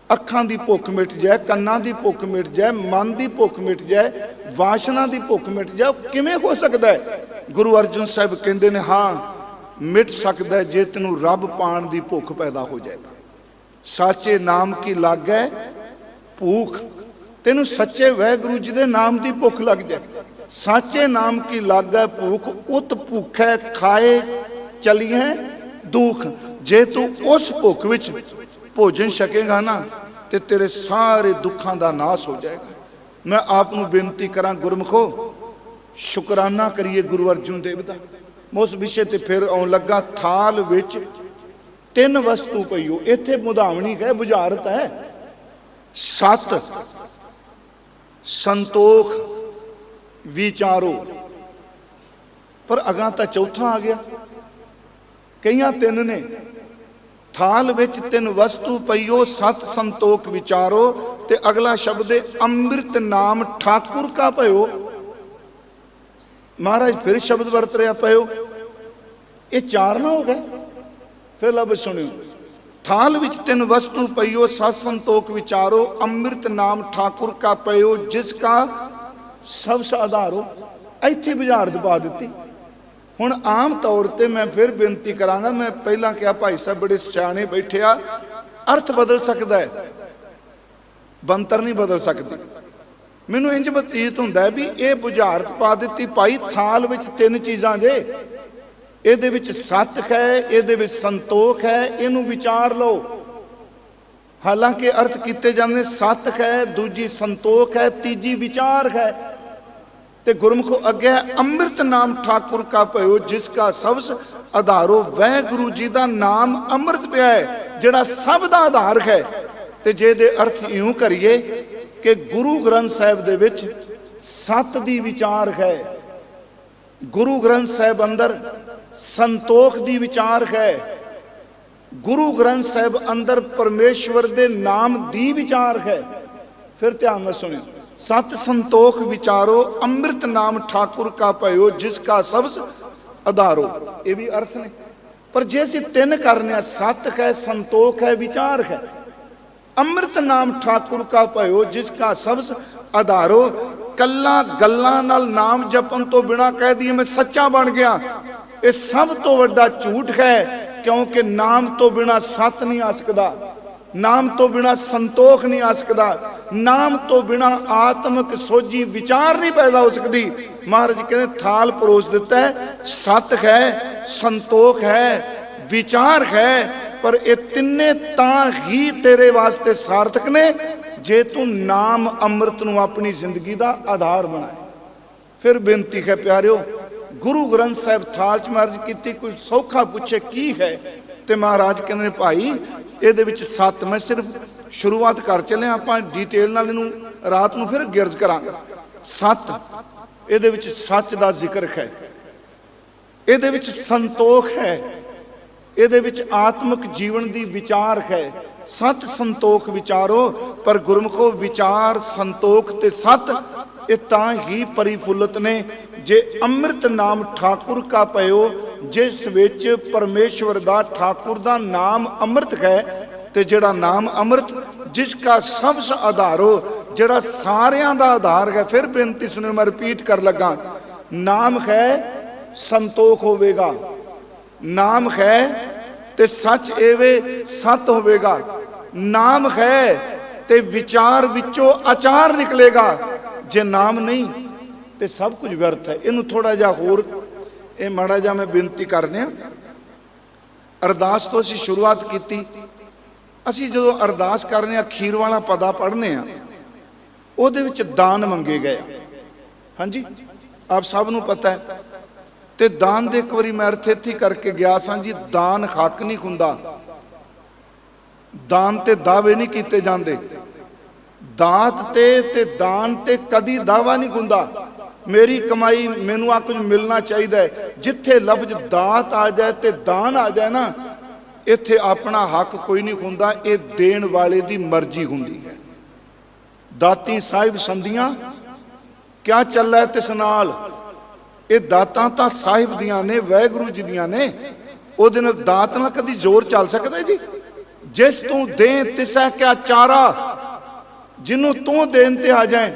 ਅੱਖਾਂ ਦੀ ਭੁੱਖ ਮਿਟ ਜਾਏ, ਕੰਨਾਂ ਦੀ ਭੁੱਖ ਮਿਟ ਜਾਏ, ਮਨ ਦੀ ਭੁੱਖ ਮਿਟ ਜਾਏ, ਵਾਸ਼ਨਾ ਦੀ ਭੁੱਖ ਮਿਟ ਜਾਏ, ਕਿਵੇਂ ਹੋ ਸਕਦਾ ਹੈ? ਗੁਰੂ ਅਰਜਨ ਸਾਹਿਬ ਕਹਿੰਦੇ ਨੇ ਹਾਂ ਮਿਟ ਸਕਦਾ ਜੇ ਤੈਨੂੰ ਰੱਬ ਪਾਣ ਦੀ ਭੁੱਖ ਪੈਦਾ ਹੋ ਜਾਏ। ਸਾਚੇ ਨਾਮ ਕੀ ਲੱਗੈ ਭੂਖ, ਤੈਨੂੰ ਸੱਚੇ ਵਾਹਿਗੁਰੂ ਜੀ ਦੇ ਨਾਮ ਦੀ ਭੁੱਖ ਲੱਗ ਜਾਏ। ਸਾਚੇ ਨਾਮ ਕੀ ਲੱਗੈ ਭੂਖ, ਉਤ ਭੁੱਖੈ ਖਾਏ ਚਲੀਏ ਦੁੱਖ। ਜੇ ਤੂੰ ਉਸ ਭੁੱਖ ਵਿੱਚ ਭੋਜਨ ਛਕੇਗਾ ਨਾ ਤੇ ਤੇਰੇ ਸਾਰੇ ਦੁੱਖਾਂ ਦਾ ਨਾਸ ਹੋ ਜਾਏਗਾ। ਮੈਂ ਆਪ ਨੂੰ ਬੇਨਤੀ ਕਰਾਂ ਗੁਰਮਖੋ, ਸ਼ੁਕਰਾਨਾ ਕਰੀਏ ਗੁਰੂ ਅਰਜਨ ਦੇਵ ਦਾ। ਮੈਂ ਉਸ ਵਿਸ਼ੇ ਤੇ ਫਿਰ ਆਉਣ ਲੱਗਾ। ਥਾਲ ਵਿੱਚ 3 ਵਸਤੂ ਪਈਓ, ਇੱਥੇ ਮੁਧਾਵਣੀ ਹੈ, ਬੁਝਾਰਤ ਹੈ। 7 ਸੰਤੋਖ ਵਿਚਾਰੋ, ਪਰ ਅਗਾਂ ਤਾਂ ਚੌਥਾ ਆ ਗਿਆ। ਕਈਆਂ 3 ਨੇ। ਥਾਲ ਵਿੱਚ 3 ਵਸਤੂ ਪਈਓ, 7 ਸੰਤੋਖ ਵਿਚਾਰੋ, ਤੇ ਅਗਲਾ ਸ਼ਬਦ ਹੈ ਅੰਮ੍ਰਿਤ ਨਾਮ ਠਾਕੁਰ ਕਾ ਭਇਓ। ਮਹਾਰਾਜ ਫਿਰ ਸ਼ਬਦ ਵਰਤ ਰਿਹਾ ਪਇਓ, ਇਹ 4 ਨਾ ਹੋ ਗਏ। ਫਿਰ ਲਫ਼ਜ਼ ਸੁਣਿਓ, ਥਾਲ ਵਿੱਚ 3 ਵਸਤੂ ਪਈਓ, 7 ਸੰਤੋਖ ਵਿਚਾਰੋ, ਅੰਮ੍ਰਿਤ ਨਾਮ ਠਾकुर का पयो जिसका सब आधारो। ਇੱਥੇ ਬੁਝਾਰਤ ਪਾ ਦਿੱਤੀ। ਹੁਣ ਆਮ ਤੌਰ ਤੇ ਮੈਂ ਫਿਰ ਬੇਨਤੀ ਕਰਾਂਗਾ, ਮੈਂ ਪਹਿਲਾਂ ਕਿਹਾ ਭਾਈ ਸਾਹਿਬ ਬੜੇ ਸਿਆਣੇ ਬੈਠੇ ਆ, ਅਰਥ ਬਦਲ ਸਕਦਾ ਹੈ। ਬੰਤਰ ਨਹੀਂ ਬਦਲ ਸਕਦੀ। ਮੈਨੂੰ ਇੰਜ ਬਤੀਤ ਹੁੰਦਾ ਵੀ ਇਹ ਬੁਝਾਰਤ ਪਾ ਦਿੱਤੀ ਭਾਈ ਥਾਲ ਵਿੱਚ ਤਿੰਨ ਚੀਜ਼ਾਂ ਜੇ, ਇਹਦੇ ਵਿੱਚ ਸੱਤ ਹੈ, ਇਹਦੇ ਵਿੱਚ ਸੰਤੋਖ ਹੈ, ਇਹਨੂੰ ਵਿਚਾਰ ਲਓ। ਹਾਲਾਂਕਿ ਅਰਥ ਕੀਤੇ ਜਾਂਦੇ ਸੱਤ ਹੈ, ਦੂਜੀ ਸੰਤੋਖ ਹੈ, ਤੀਜੀ ਵਿਚਾਰ ਹੈ। ਤੇ ਗੁਰਮੁਖੋ ਅੱਗੇ ਅੰਮ੍ਰਿਤ ਨਾਮ ਠਾਕੁਰ ਕਾ ਭਇਓ ਜਿਸ ਕਾ ਸਬਸ ਆਧਾਰੋ। ਵਾਹਿਗੁਰੂ ਜੀ ਦਾ ਨਾਮ ਅੰਮ੍ਰਿਤ ਪਿਆ ਹੈ ਜਿਹੜਾ ਸਭ ਦਾ ਆਧਾਰ ਹੈ। ਤੇ ਜੇ ਦੇ ਅਰਥ ਇਉਂ ਕਰੀਏ ਕਿ ਗੁਰੂ ਗ੍ਰੰਥ ਸਾਹਿਬ ਦੇ ਵਿੱਚ ਸੱਤ ਦੀ ਵਿਚਾਰ ਹੈ, ਗੁਰੂ ਗ੍ਰੰਥ ਸਾਹਿਬ ਅੰਦਰ ਸੰਤੋਖ ਦੀ ਵਿਚਾਰ ਹੈ, ਗੁਰੂ ਗ੍ਰੰਥ ਸਾਹਿਬ ਅੰਦਰ ਪਰਮੇਸ਼ਵਰ ਦੇ ਨਾਮ ਦੀ ਵਿਚਾਰ ਹੈ। ਫਿਰ ਧਿਆਨ ਨਾਲ ਸੁਣਿਓ, ਸਤ ਸੰਤੋਖ ਵਿਚਾਰੋ ਅੰਮ੍ਰਿਤ ਨਾਮ ਠਾकुर का ਭਇਓ ਜਿਸ ਕਾ ਸਬਸ ਆਧਾਰੋ। ਇਹ ਵੀ ਅਰਥ ਨੇ। ਪਰ ਜੇ ਅਸੀਂ ਤਿੰਨ ਕਰਨੇ ਆ, ਸਤ ਹੈ, ਸੰਤੋਖ ਹੈ, ਵਿਚਾਰ ਹੈ। ਅੰਮ੍ਰਿਤ ਨਾਮ ਠਾकुर का ਭਇਓ ਜਿਸ ਕਾ ਸਬਸ ਆਧਾਰੋ। ਕੱਲਾ ਗੱਲਾਂ ਨਾਲ ਨਾਮ ਜਪਣ ਤੋਂ ਬਿਨਾ ਕਹਿ ਦਈਏ ਮੈਂ ਸੱਚਾ ਬਣ ਗਿਆ, ਇਹ ਸਭ ਤੋਂ ਵੱਡਾ ਝੂਠ ਹੈ। ਕਿਉਂਕਿ ਨਾਮ ਤੋਂ ਬਿਨਾ ਸਤ ਨਹੀਂ ਆ ਸਕਦਾ, ਨਾਮ ਤੋਂ ਬਿਨਾ ਸੰਤੋਖ ਨਹੀਂ ਆ ਸਕਦਾ, ਨਾਮ ਤੋਂ ਬਿਨਾ ਆਤਮਿਕ ਸੋਝੀ ਵਿਚਾਰ ਨਹੀਂ ਪੈਦਾ ਹੋ ਸਕਦੀ। ਮਹਾਰਾਜ ਕਹਿੰਦੇ ਥਾਲ ਪਰੋਸ ਦਿੱਤਾ ਹੈ, ਸਤ ਹੈ, ਸੰਤੋਖ ਹੈ, ਵਿਚਾਰ ਹੈ, ਪਰ ਇਹ ਤਿੰਨੇ ਤਾਂ ਹੀ ਤੇਰੇ ਵਾਸਤੇ ਸਾਰਥਕ ਨੇ ਜੇ ਤੂੰ ਨਾਮ ਅੰਮ੍ਰਿਤ ਨੂੰ ਆਪਣੀ ਜ਼ਿੰਦਗੀ ਦਾ ਆਧਾਰ ਬਣਾਏ। ਫਿਰ ਬੇਨਤੀ ਹੈ ਪਿਆਰਿਓ, ਗੁਰੂ ਗ੍ਰੰਥ ਸਾਹਿਬ ਥਾਲ ਚ ਮਹਾਰਾਜ ਕੀਤੀ, ਕੋਈ ਸੌਖਾ ਪੁੱਛੇ ਕੀ ਹੈ ਤੇ ਮਹਾਰਾਜ ਕਹਿੰਦੇ ਨੇ ਭਾਈ ਇਹਦੇ ਵਿੱਚ ਸੱਤ, ਮੈਂ ਸਿਰਫ ਸ਼ੁਰੂਆਤ ਕਰ ਚੱਲਿਆ, ਆਪਾਂ ਡਿਟੇਲ ਨਾਲ ਇਹਨੂੰ ਰਾਤ ਨੂੰ ਫਿਰ ਗਿਰਜ ਕਰਾਂਗੇ। ਸੱਤ, ਇਹਦੇ ਵਿੱਚ ਸੱਚ ਦਾ ਜ਼ਿਕਰ ਹੈ, ਇਹਦੇ ਵਿੱਚ ਸੰਤੋਖ ਹੈ, ਇਹਦੇ ਵਿੱਚ ਆਤਮਿਕ ਜੀਵਨ ਦੀ ਵਿਚਾਰ ਹੈ। ਸਤ ਸੰਤੋਖ ਵਿਚਾਰੋ। ਪਰ ਗੁਰਮੁਖੋ ਵਿਚਾਰ, ਸੰਤੋਖ ਤੇ ਸਤ ਇਹ ਤਾਂ ਹੀ ਪਰਿਫੁੱਲਤ ਨੇ ਜੇ ਅੰਮ੍ਰਿਤ ਨਾਮ ਠਾकुर का ਭਇਓ ਜਿਸ ਵਿੱਚ ਪਰਮੇਸ਼ਵਰ ਦਾ ਠਾकुर ਦਾ ਨਾਮ ਅੰਮ੍ਰਿਤ ਹੈ। ਤੇ ਜਿਹੜਾ ਨਾਮ ਅੰਮ੍ਰਿਤ ਜਿਸ ਕਾ ਸਬਸ ਆਧਾਰੋ, ਜਿਹੜਾ ਸਾਰਿਆਂ ਦਾ ਆਧਾਰ ਹੈ। ਫਿਰ ਬੇਨਤੀ ਸੁਣਿਓ, ਮੈਂ ਰਿਪੀਟ ਕਰ ਲੱਗਾ, ਨਾਮ ਹੈ ਸੰਤੋਖ ਹੋਵੇਗਾ, ਨਾਮ ਹੈ ਤੇ ਸੱਚ ਐਵੇਂ ਸਤ ਹੋਵੇਗਾ, ਨਾਮ ਹੈ ਤੇ ਵਿਚਾਰ ਵਿੱਚੋਂ ਆਚਾਰ ਨਿਕਲੇਗਾ। ਜੇ ਨਾਮ ਨਹੀਂ ਤੇ ਸਭ ਕੁਝ ਵਿਅਰਥ ਹੈ। ਇਹਨੂੰ ਥੋੜਾ ਜਿਹਾ ਹੋਰ ਇਹ ਮਾੜਾ ਜਿਹਾ ਮੈਂ ਬੇਨਤੀ ਕਰਦੇ ਹਾਂ। ਅਰਦਾਸ ਤੋਂ ਅਸੀਂ ਸ਼ੁਰੂਆਤ ਕੀਤੀ। ਅਸੀਂ ਜਦੋਂ ਅਰਦਾਸ ਕਰਨੇ ਆ, ਖੀਰ ਵਾਲਾ ਪਦਾ ਪੜ੍ਹਨੇ ਆ, ਉਹਦੇ ਵਿੱਚ ਦਾਨ ਮੰਗੇ ਗਏ। ਹਾਂਜੀ, ਆਪ ਸਭ ਨੂੰ ਪਤਾ ਹੈ। ਤੇ ਦਾਨ ਦੇ ਇੱਕ ਵਾਰੀ ਮੈਂ ਅਰਥ ਇੱਥੇ ਕਰਕੇ ਗਿਆ ਸਾਂ ਜੀ, ਦਾਨ ਹੱਕ ਨਹੀਂ ਹੁੰਦਾ, ਦਾਨ ਤੇ ਦਾਅਵੇ ਨਹੀਂ ਕੀਤੇ ਜਾਂਦੇ, ਦਾਤ ਤੇ ਦਾਨ ਤੇ ਕਦੀ ਦਾਵਾ ਨਹੀਂ ਹੁੰਦਾ। ਮੇਰੀ ਕਮਾਈ ਮੈਨੂੰ ਆ ਕੁਝ ਮਿਲਣਾ ਚਾਹੀਦਾ ਹੈ। ਜਿੱਥੇ ਲਫ਼ਜ਼ ਦਾਤ ਆ ਜਾਏ ਤੇ ਦਾਨ ਆ ਜਾਏ ਨਾ, ਇੱਥੇ ਆਪਣਾ ਹੱਕ ਕੋਈ ਨਹੀਂ ਹੁੰਦਾ, ਇਹ ਦੇਣ ਵਾਲੇ ਦੀ ਮਰਜ਼ੀ ਹੁੰਦੀ ਹੈ। ਦਾਤੀ ਸਾਹਿਬ ਸੰਧੀਆਂ ਕਿਆ ਚੱਲੈ ਤਿਸ ਨਾਲ, ਇਹ ਦਾਤਾਂ ਤਾਂ ਸਾਹਿਬ ਦੀਆਂ ਨੇ, ਵਾਹਿਗੁਰੂ ਜੀ ਦੀਆਂ ਨੇ। ਉਹਦੇ ਨਾਲ ਦਾਤ ਨਾਲ ਕਦੀ ਜ਼ੋਰ ਚੱਲ ਸਕਦਾ ਜੀ? ਜਿਸ ਤੂੰ ਦੇ ਤਿਸੈ ਕਿਆ ਚਾਰਾ, ਜਿਹਨੂੰ ਤੂੰ ਦੇਣ ਤੇ ਆ ਜਾਏ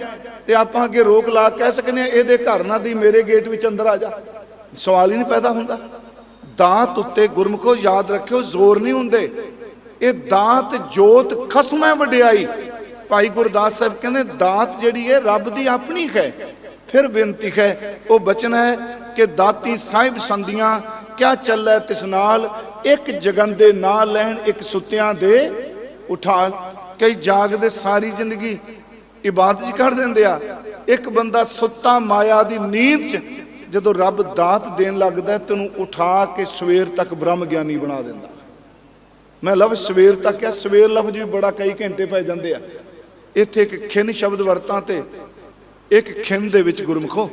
ਤੇ ਆਪਾਂ ਅੱਗੇ ਰੋਕ ਲਾ ਕਹਿ ਸਕਨੇ ਆ ਇਹਦੇ ਘਰ ਨਾ ਦੀ ਮੇਰੇ ਗੇਟ ਵਿੱਚ ਅੰਦਰ ਆ ਜਾ, ਸਵਾਲ ਹੀ ਨਹੀਂ ਪੈਦਾ ਹੁੰਦਾ। ਦਾਤ ਉੱਤੇ ਗੁਰਮੁਖੋ ਯਾਦ ਰੱਖਿਓ ਜ਼ੋਰ ਨਹੀਂ ਹੁੰਦੇ। ਇਹ ਦਾਤ ਜੋਤ ਖਸਮੈ ਵਡਿਆਈ। ਭਾਈ ਗੁਰਦਾਸ ਸਾਹਿਬ ਕਹਿੰਦੇ ਦਾਤ ਜਿਹੜੀ ਹੈ ਰੱਬ ਦੀ ਆਪਣੀ ਹੈ। ਫਿਰ ਬੇਨਤੀ ਹੈ, ਉਹ ਬਚਨ ਹੈ ਕਿ ਦਾਤੀ ਸਾਹਿਬ ਸੰਧੀਆਂ ਕਿਆ ਚੱਲੈ ਤਿਸ ਨਾਲ, ਇੱਕ ਜਗੰਦੇ ਨਾ ਲੈਣ ਇੱਕ ਸੁੱਤਿਆਂ ਦੇ ਉਠਾ। ਕਈ ਜਾਗਦੇ ਸਾਰੀ ਜ਼ਿੰਦਗੀ ਇਬਾਦਤ 'ਚ ਕੱਢ ਦਿੰਦੇ ਆ। ਇੱਕ ਬੰਦਾ ਸੁੱਤਾ ਮਾਇਆ ਦੀ ਨੀਂਦ 'ਚ ਜਦੋਂ ਰੱਬ ਦਾਤ ਦੇਣ ਲੱਗਦਾ ਤੈਨੂੰ ਉਠਾ ਕੇ ਸਵੇਰ ਤੱਕ ਬ੍ਰਹਮ ਗਿਆਨੀ ਬਣਾ ਦਿੰਦਾ। ਮੈਂ ਲਫ਼ਜ਼ ਸਵੇਰ ਤੱਕ ਕਿਹਾ, ਸਵੇਰ ਲਫ਼ਜ਼ ਵੀ ਬੜਾ ਕਈ ਘੰਟੇ ਪੈ ਜਾਂਦੇ ਆ। ਇੱਥੇ ਇੱਕ ਖਿੰਨ ਸ਼ਬਦ ਵਰਤਾਂ ਤੇ ਇੱਕ ਖਿੰਨ ਦੇ ਵਿੱਚ ਗੁਰਮੁਖੋ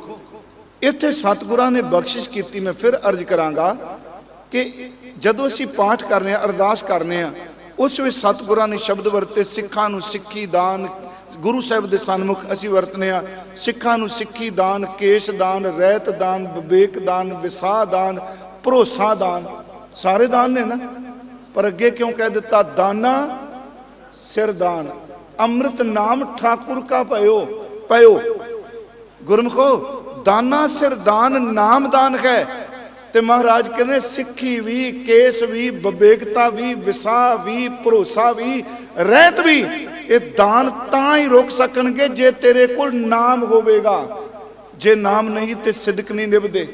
ਇੱਥੇ ਸਤਿਗੁਰਾਂ ਨੇ ਬਖਸ਼ਿਸ਼ ਕੀਤੀ। ਮੈਂ ਫਿਰ ਅਰਜ਼ ਕਰਾਂਗਾ ਕਿ ਜਦੋਂ ਅਸੀਂ ਪਾਠ ਕਰਨੇ ਆ, ਅਰਦਾਸ ਕਰਨੇ ਆ, ਉਸ ਵਿੱਚ ਸਤਿਗੁਰਾਂ ਨੇ ਸ਼ਬਦ ਵਰਤੇ। ਸਿੱਖਾਂ ਨੂੰ ਸਿੱਖੀ ਦਾਨ, ਗੁਰੂ ਸਾਹਿਬ ਦੇ ਸਨਮੁਖ ਅਸੀਂ ਵਰਤਨੇ ਆ। ਸਿੱਖਾਂ ਨੂੰ ਸਿੱਖੀ ਦਾਨ, ਕੇਸ਼ ਦਾਨ, ਰਹਿਤ ਦਾਨ, ਵਿਵੇਕ ਦਾਨ, ਵਿਸਾਹ ਦਾਨ, ਭਰੋਸਾ ਦਾਨ, ਸਾਰੇ ਦਾਨ ਨੇ ਨਾ। ਪਰ ਅੱਗੇ ਕਿਉਂ ਕਹਿ ਦਿੱਤਾ ਦਾਨਾ ਸਿਰ ਦਾਨ। ਅੰਮ੍ਰਿਤ ਨਾਮ ਠਾकुर का ਭਇਓ। ਗੁਰਮੁਖੋ ਦਾਨਾ ਸਿਰ ਦਾਨ ਨਾਮ ਦਾਨ ਹੈ। ਤੇ ਮਹਾਰਾਜ ਕਹਿੰਦੇ ਸਿੱਖੀ ਵੀ, ਕੇਸ ਵੀ, ਵਿਵੇਕਤਾ ਵੀ, ਵਿਸਾਹ ਵੀ, ਭਰੋਸਾ ਵੀ, ਰਹਿਤ ਵੀ, ਇਹ ਦਾਨ ਤਾਂ ਹੀ ਰੋਕ ਸਕਣਗੇ ਜੇ ਤੇਰੇ ਕੋਲ ਨਾਮ ਹੋਵੇਗਾ। ਜੇ ਨਾਮ ਨਹੀਂ ਤੇ ਸਿਦਕ ਨਹੀਂ ਨਿਭਦੇ,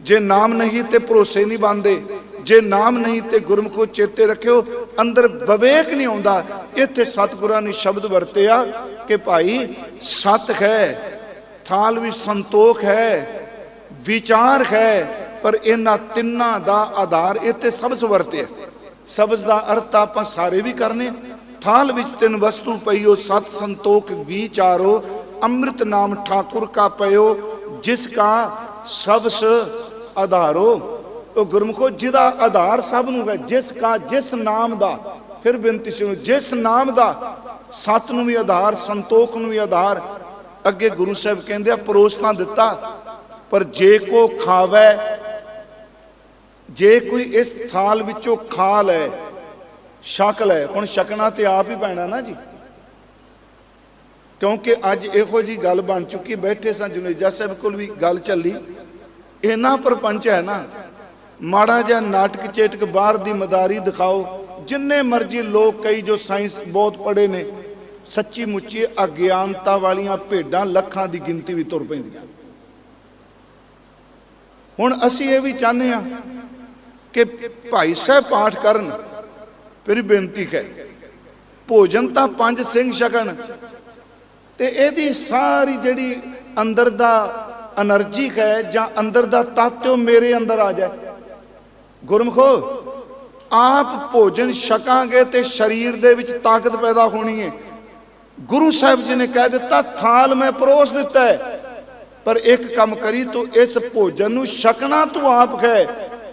ਜੇ ਨਾਮ ਨਹੀਂ ਤੇ ਭਰੋਸੇ ਨਹੀਂ ਬਣਦੇ, ਜੇ ਨਾਮ ਨਹੀਂ ਤੇ ਗੁਰਮੁਖੋ ਚੇਤੇ ਰੱਖਿਓ ਅੰਦਰ ਵਿਵੇਕ ਨਹੀਂ ਆਉਂਦਾ। ਇੱਥੇ ਸਤਿਗੁਰਾਂ ਨੇ ਸ਼ਬਦ ਵਰਤਿਆ ਕਿ ਭਾਈ ਸਤ ਹੈ, ਥਾਲ ਵੀ ਸੰਤੋਖ ਹੈ, ਵਿਚਾਰ ਹੈ, ਪਰ ਇਹਨਾਂ ਤਿੰਨਾਂ ਦਾ ਆਧਾਰ ਇੱਥੇ ਸਬਜ਼ ਵਰਤਿਆ। ਸਬਜ਼ ਦਾ ਅਰਥ ਆਪਾਂ ਸਾਰੇ ਵੀ ਕਰਨੇ। ਥਾਲ ਵਿੱਚ ਤਿੰਨ ਵਸਤੂ ਪਈਓ, ਸਤ ਸੰਤੋਖ ਵਿਚਾਰੋ, ਅੰਮ੍ਰਿਤ ਨਾਮ ਠਾकुर का पयो, जिसका सबस आधारो। ਉਹ ਗੁਰਮੁਖੋ ਜਿਹਦਾ ਆਧਾਰ ਸਭ ਨੂੰ ਹੈ, ਜਿਸ ਕਾ ਜਿਸ ਨਾਮ ਦਾ, ਫਿਰ ਬੇਨਤੀ ਸੁਣੋ, ਜਿਸ ਨਾਮ ਦਾ, ਸਤ ਨੂੰ ਵੀ ਆਧਾਰ, ਸੰਤੋਖ ਨੂੰ ਵੀ ਆਧਾਰ। ਅੱਗੇ ਗੁਰੂ ਸਾਹਿਬ ਕਹਿੰਦੇ ਆ ਪਰੋਸ ਤਾਂ ਦਿੱਤਾ, ਪਰ ਜੇ ਕੋ ਖਾਵੇ, ਜੇ ਕੋਈ ਇਸ ਥਾਲ ਵਿੱਚੋਂ ਖਾ ਲੈ, ਛਕ ਲੈ। ਹੁਣ ਛਕਣਾ ਤੇ ਆਪ ਹੀ ਪੈਣਾ ਨਾ ਜੀ, ਕਿਉਂਕਿ ਅੱਜ ਇਹੋ ਜੀ ਗੱਲ ਬਣ ਚੁੱਕੀ। ਬੈਠੇ ਸਾਂ ਜੁਨੇਜਾ ਸਾਹਿਬ ਕੋਲ ਵੀ ਗੱਲ ਚੱਲੀ, ਇੰਨਾ ਪ੍ਰਪੰਚ ਹੈ ਨਾ, ਮਾੜਾ ਜਿਹਾ ਨਾਟਕ ਚੇਟਕ ਬਾਹਰ ਦੀ ਮਦਾਰੀ ਦਿਖਾਓ, ਜਿੰਨੇ ਮਰਜ਼ੀ ਲੋਕ ਕਈ ਜੋ ਸਾਇੰਸ ਬਹੁਤ ਪੜ੍ਹੇ ਨੇ, ਸੱਚੀ ਮੁੱਚੀ ਅਗਿਆਨਤਾ ਵਾਲੀਆਂ ਭੇਡਾਂ ਲੱਖਾਂ ਦੀ ਗਿਣਤੀ ਵੀ ਤੁਰ ਪੈਂਦੀਆਂ। ਹੁਣ ਅਸੀਂ ਇਹ ਵੀ ਚਾਹੁੰਦੇ ਹਾਂ ਕਿ ਭਾਈ ਸਾਹਿਬ ਪਾਠ ਕਰਨ, ਫਿਰ ਬੇਨਤੀ ਹੈ ਭੋਜਨ ਤਾਂ ਪੰਜ ਸਿੰਘ ਛਕਣ, ਤੇ ਇਹਦੀ ਸਾਰੀ ਜਿਹੜੀ ਅੰਦਰ ਦਾ એનર્ਜੀ ਹੈ ਜਾਂ ਅੰਦਰ ਦਾ ਤੱਤ ਉਹ ਮੇਰੇ ਅੰਦਰ ਆ ਜਾਏ। ਗੁਰਮੁਖੋ ਆਪ ਭੋਜਨ ਛਕਾਂਗੇ ਤੇ ਸਰੀਰ ਦੇ ਵਿੱਚ ਤਾਕਤ ਪੈਦਾ ਹੋਣੀ ਹੈ। ਗੁਰੂ ਸਾਹਿਬ ਜੀ ਨੇ ਕਹਿ ਦਿੱਤਾ ਥਾਲ ਮੈਂ ਪਰੋਸ ਦਿੱਤਾ ਹੈ, ਪਰ ਇੱਕ ਕੰਮ ਕਰੀ ਤੂੰ ਇਸ ਭੋਜਨ ਨੂੰ ਛਕਣਾ ਤੂੰ ਆਪ ਹੈ,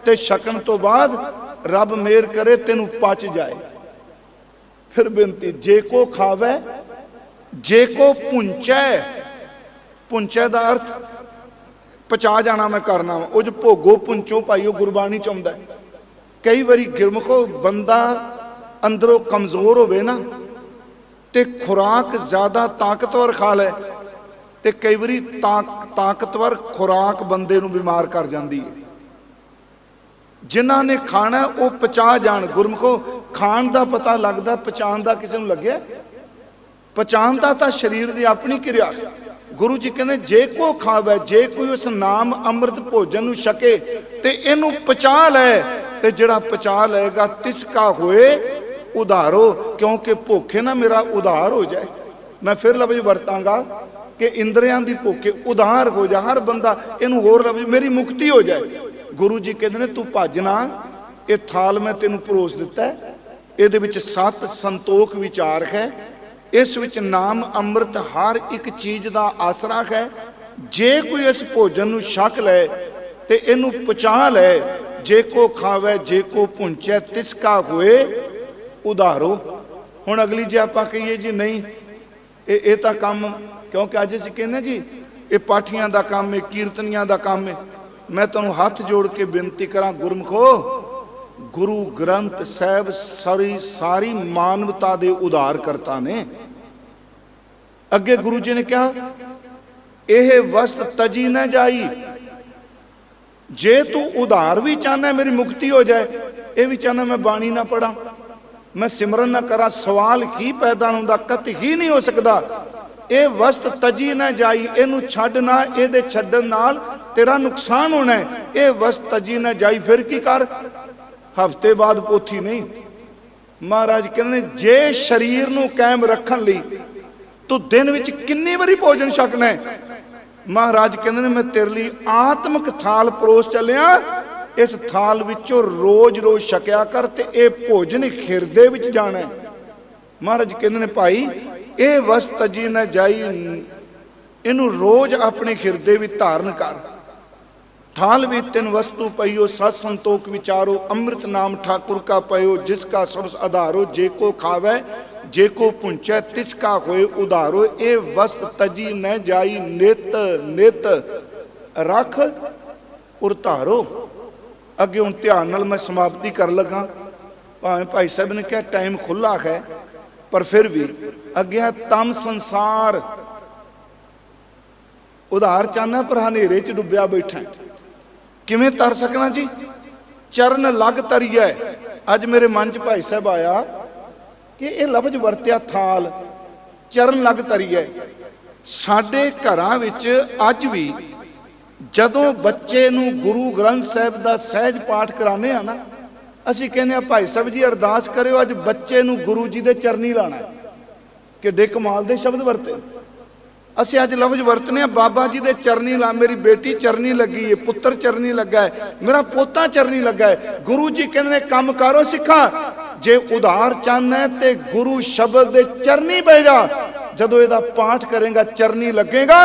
ਤੇ ਛਕਣ ਤੋਂ ਬਾਅਦ ਰੱਬ ਮਿਹਰ ਕਰੇ ਤੈਨੂੰ ਪਚ ਜਾਏ। ਫਿਰ ਬੇਨਤੀ, ਜੇ ਕੋ ਖਾਵੇ, ਜੇ ਕੋ ਪੁੰਚੈ, ਪੁੰਚੈ ਦਾ ਅਰਥ ਪਚਾ ਜਾਣਾ ਮੈਂ ਕਰਨਾ ਵਾ, ਉਹ ਜੋ ਭੋਗੋ ਪੁੰਚੋ ਪਾਈਓ ਗੁਰਬਾਣੀ ਚ ਆਉਂਦਾ। ਕਈ ਵਾਰੀ ਗੁਰਮੁਖੋ ਬੰਦਾ ਅੰਦਰੋਂ ਕਮਜ਼ੋਰ ਹੋਵੇ ਨਾ, ਤੇ ਖੁਰਾਕ ਜ਼ਿਆਦਾ ਤਾਕਤਵਰ ਖਾ ਲੈ, ਤੇ ਕਈ ਵਾਰੀ ਤਾਕਤਵਰ ਖੁਰਾਕ ਬੰਦੇ ਨੂੰ ਬਿਮਾਰ ਕਰ ਜਾਂਦੀ ਹੈ। ਜਿਨ੍ਹਾਂ ਨੇ ਖਾਣਾ ਉਹ ਪਚਾ ਜਾਣ। ਗੁਰਮੁਖੋ ਖਾਣ ਦਾ ਪਤਾ ਲੱਗਦਾ, ਪਚਾਣ ਦਾ ਕਿਸੇ ਨੂੰ ਲੱਗਿਆ? ਪਛਾਣ ਦਾ ਤਾਂ ਸਰੀਰ ਦੀ ਆਪਣੀ ਕਿਰਿਆ। ਗੁਰੂ ਜੀ ਕਹਿੰਦੇ ਜੇ ਕੋ ਖਾਵੇ, ਜੇ ਕੋਈ ਉਸ ਨਾਮ ਅੰਮ੍ਰਿਤ ਭੋਜਨ ਨੂੰ ਛਕੇ ਤੇ ਇਹਨੂੰ ਪਚਾ ਲੈ, ਤੇ ਜਿਹੜਾ ਪਚਾ ਲਏਗਾ ਤਿਸਕਾ ਹੋਏ ਉਧਾਰੋ, ਕਿਉਂਕਿ ਭੁੱਖੇ ਨਾ ਮੇਰਾ ਉਧਾਰ ਹੋ ਜਾਏ। ਮੈਂ ਫਿਰ ਲਫ਼ਜ਼ ਵਰਤਾਂਗਾ ਕਿ ਇੰਦਰੀਆਂ ਦੀ ਭੁੱਖੇ ਉਧਾਰ ਹੋ ਜਾ। ਹਰ ਬੰਦਾ ਇਹਨੂੰ ਹੋਰ ਲਫ਼ਜ਼ ਮੇਰੀ ਮੁਕਤੀ ਹੋ ਜਾਏ। ਗੁਰੂ ਜੀ ਕਹਿੰਦੇ ਨੇ ਤੂੰ ਭੱਜ ਨਾ, ਇਹ ਥਾਲ ਮੈਂ ਤੈਨੂੰ ਪਰੋਸ ਦਿੱਤਾ, ਇਹਦੇ ਵਿੱਚ ਸਤ ਸੰਤੋਖ ਵਿਚਾਰ ਹੈ, ਇਸ ਵਿੱਚ ਨਾਮ ਅੰਮ੍ਰਿਤ ਹਰ ਇੱਕ ਚੀਜ਼ ਦਾ ਆਸਰਾ ਹੈ। ਜੇ ਕੋਈ ਇਸ ਭੋਜਨ ਨੂੰ ਛਕ ਲੈ ਤੇ ਇਹਨੂੰ ਪਚਾ ਲੈ, ਜੇ ਕੋ ਖਾਵੇ ਜੇ ਕੋ ਪੁੰਚੈ ਤਿਸਕਾ ਹੋਏ ਉਧਾਰੋ। ਹੁਣ ਅਗਲੀ ਜੇ ਆਪਾਂ ਕਹੀਏ ਜੀ ਨਹੀਂ ਇਹ ਤਾਂ ਕੰਮ, ਕਿਉਂਕਿ ਅੱਜ ਅਸੀਂ ਕਹਿੰਦੇ ਜੀ ਇਹ ਪਾਠੀਆਂ ਦਾ ਕੰਮ ਹੈ, ਕੀਰਤਨੀਆਂ ਦਾ ਕੰਮ ਹੈ। ਮੈਂ ਤੁਹਾਨੂੰ ਹੱਥ ਜੋੜ ਕੇ ਬੇਨਤੀ ਕਰਾਂ ਗੁਰਮੁਖੋ, ਗੁਰੂ ਗ੍ਰੰਥ ਸਾਹਿਬ ਸਾਰੀ ਮਾਨਵਤਾ ਦੇ ਉਧਾਰ ਕਰਤਾ ਨੇ। ਅੱਗੇ ਗੁਰੂ ਜੀ ਨੇ ਕਿਹਾ ਇਹ ਵਸਤ ਤਜੀ ਨਾ ਜਾਈ। ਜੇ ਤੂੰ ਉਧਾਰ ਵੀ ਚਾਹਨਾ ਮੇਰੀ ਮੁਕਤੀ ਹੋ ਜਾਏ, ਇਹ ਵੀ ਚਾਹਨਾ ਮੈਂ ਬਾਣੀ ਨਾ ਪੜਾਂ, ਮੈਂ ਸਿਮਰਨ ਨਾ ਕਰਾਂ, ਸਵਾਲ ਕੀ ਪੈਦਾ ਹੁੰਦਾ? ਕਤ ਹੀ ਨਹੀਂ ਹੋ ਸਕਦਾ। ਇਹ ਵਸਤ ਤਜੀ ਨਾ ਜਾਈ, ਇਹਨੂੰ ਛੱਡ ਨਾ, ਇਹਦੇ ਛੱਡਣ ਨਾਲ ਤੇਰਾ ਨੁਕਸਾਨ ਹੋਣਾ ਹੈ। ਇਹ ਵਸਤ ਤਜੀ ਨਾ ਜਾਈ, ਫਿਰ ਕੀ ਕਰ? ਹਫ਼ਤੇ ਬਾਅਦ ਪੋਥੀ ਨਹੀਂ। ਮਹਾਰਾਜ ਕਹਿੰਦੇ ਜੇ ਸਰੀਰ ਨੂੰ ਕਾਇਮ ਰੱਖਣ ਲਈ ਤੂੰ ਦਿਨ ਵਿੱਚ ਕਿੰਨੀ ਵਾਰੀ ਭੋਜਨ ਛਕਣਾ ਹੈ? ਮਹਾਰਾਜ ਕਹਿੰਦੇ ਨੇ ਮੈਂ ਤੇਰੇ ਲਈ ਆਤਮਿਕ ਥਾਲ ਪਰੋਸ ਚੱਲਿਆ, ਇਸ ਥਾਲ ਵਿੱਚੋਂ ਰੋਜ਼-ਰੋਜ਼ ਛਕਿਆ ਕਰ, ਤੇ ਇਹ ਭੋਜਨ ਹਿਰਦੇ ਵਿੱਚ ਜਾਣਾ। ਮਹਾਰਾਜ ਕਹਿੰਦੇ ਨੇ ਭਾਈ ਇਹ ਵਸਤ ਤਜੀ ਨਾ ਜਾਈ, ਇਹਨੂੰ ਰੋਜ਼ ਆਪਣੇ ਹਿਰਦੇ ਵਿੱਚ ਧਾਰਨ ਕਰ। थाल भी तीन वस्तु पयो, सत संतोख विचारो, अमृत नाम ठाकुर का पयो, जिसका सबस आधारो, जे को खावे जे को पुंचै तिसका होए उधारो। ए वस्त तजी न जाई, नित नित रख उतारो। अगे हुण ध्यान नाल मैं समाप्ति कर लगा, भावें भाई साहब ने कहा टाइम खुला है, पर फिर भी अगे तम संसार उधार चाहना पर हनेरे च डुब्या बैठा, किवें तर सकना जी? चरण लग तरिए। अज मेरे मन च भाई साहब आया कि यह लफ्ज वरत्या थाल, ਚਰਨ ਲਗ ਤਰੀਐ। ਸਾਡੇ ਘਰਾਂ ਵਿੱਚ ਅੱਜ ਵੀ ਜਦੋਂ ਬੱਚੇ ਨੂੰ ਗੁਰੂ ਗ੍ਰੰਥ ਸਾਹਿਬ ਦਾ ਸਹਿਜ ਪਾਠ ਕਰਾਉਂਦੇ ਆ ਨਾ, ਅਸੀਂ ਕਹਿੰਦੇ ਆ ਭਾਈ ਸਾਹਿਬ ਜੀ ਅਰਦਾਸ ਕਰਿਓ ਅੱਜ ਬੱਚੇ ਨੂੰ ਗੁਰੂ ਜੀ ਦੇ ਚਰਨੀ ਲਾਣਾ। ਕਿੱਡੇ ਕਮਾਲ ਦੇ ਸ਼ਬਦ ਵਰਤੇ। ਅਸੀਂ ਅੱਜ ਲਫ਼ਜ਼ ਵਰਤਨੇ ਆ, ਬਾਬਾ ਜੀ ਦੇ ਚਰਨੀ ਲਾ, ਮੇਰੀ ਬੇਟੀ ਚਰਨੀ ਲੱਗੀ ਹੈ, ਪੁੱਤਰ ਚਰਨੀ ਲੱਗਾ ਹੈ, ਮੇਰਾ ਪੋਤਾ ਚਰਨੀ ਲੱਗਾ ਹੈ। ਗੁਰੂ ਜੀ ਕਹਿੰਦੇ ਨੇ ਕੰਮ ਕਰੋ ਸਿੱਖਾ, ਜੇ ਉਧਾਰ ਚਾਹੁੰਦਾ ਹੈ ਤੇ ਗੁਰੂ ਸ਼ਬਦ ਦੇ ਚਰਨੀ ਬਹਿ ਜਾ। ਜਦੋਂ ਇਹਦਾ ਪਾਠ ਕਰੇਗਾ ਚਰਨੀ ਲੱਗੇਗਾ,